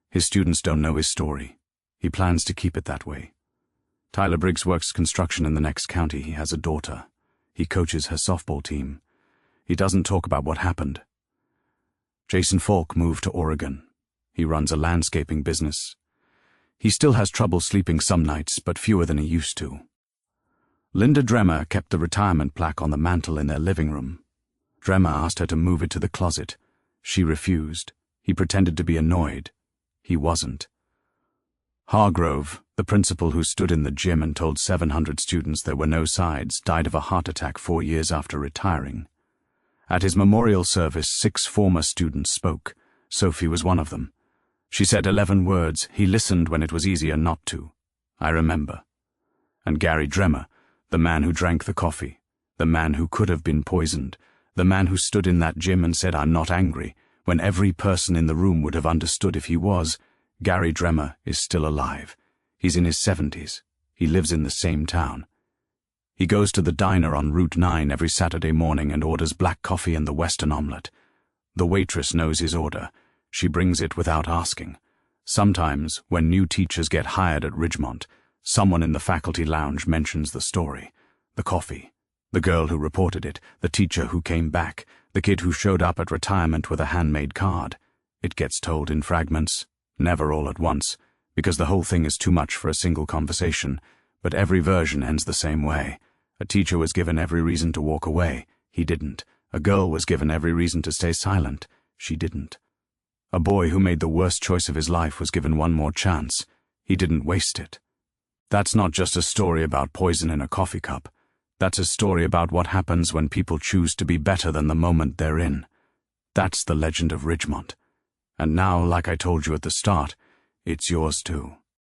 His students don't know his story. He plans to keep it that way. Tyler Briggs works construction in the next county. He has a daughter. He coaches her softball team. He doesn't talk about what happened. Jason Falk moved to Oregon. He runs a landscaping business. He still has trouble sleeping some nights, but fewer than he used to. Linda Dremmer kept the retirement plaque on the mantel in their living room. Dremmer asked her to move it to the closet. She refused. He pretended to be annoyed. He wasn't. Hargrove, the principal who stood in the gym and told 700 students there were no sides, died of a heart attack 4 years after retiring. At his memorial service, 6 former students spoke. Sophie was one of them. She said 11 words. He listened when it was easier not to. I remember. And Gary Dremmer, the man who drank the coffee, the man who could have been poisoned, the man who stood in that gym and said, "I'm not angry," when every person in the room would have understood if he was. Gary Dremmer is still alive. He's in his 70s. He lives in the same town. He goes to the diner on Route 9 every Saturday morning and orders black coffee and the Western omelette. The waitress knows his order. She brings it without asking. Sometimes, when new teachers get hired at Ridgemont, someone in the faculty lounge mentions the story. The coffee. The girl who reported it. The teacher who came back. The kid who showed up at retirement with a handmade card. It gets told in fragments. Never all at once, because the whole thing is too much for a single conversation, but every version ends the same way. A teacher was given every reason to walk away. He didn't. A girl was given every reason to stay silent. She didn't. A boy who made the worst choice of his life was given one more chance. He didn't waste it. That's not just a story about poison in a coffee cup. That's a story about what happens when people choose to be better than the moment they're in. That's the legend of Ridgemont. And now, like I told you at the start, it's yours too.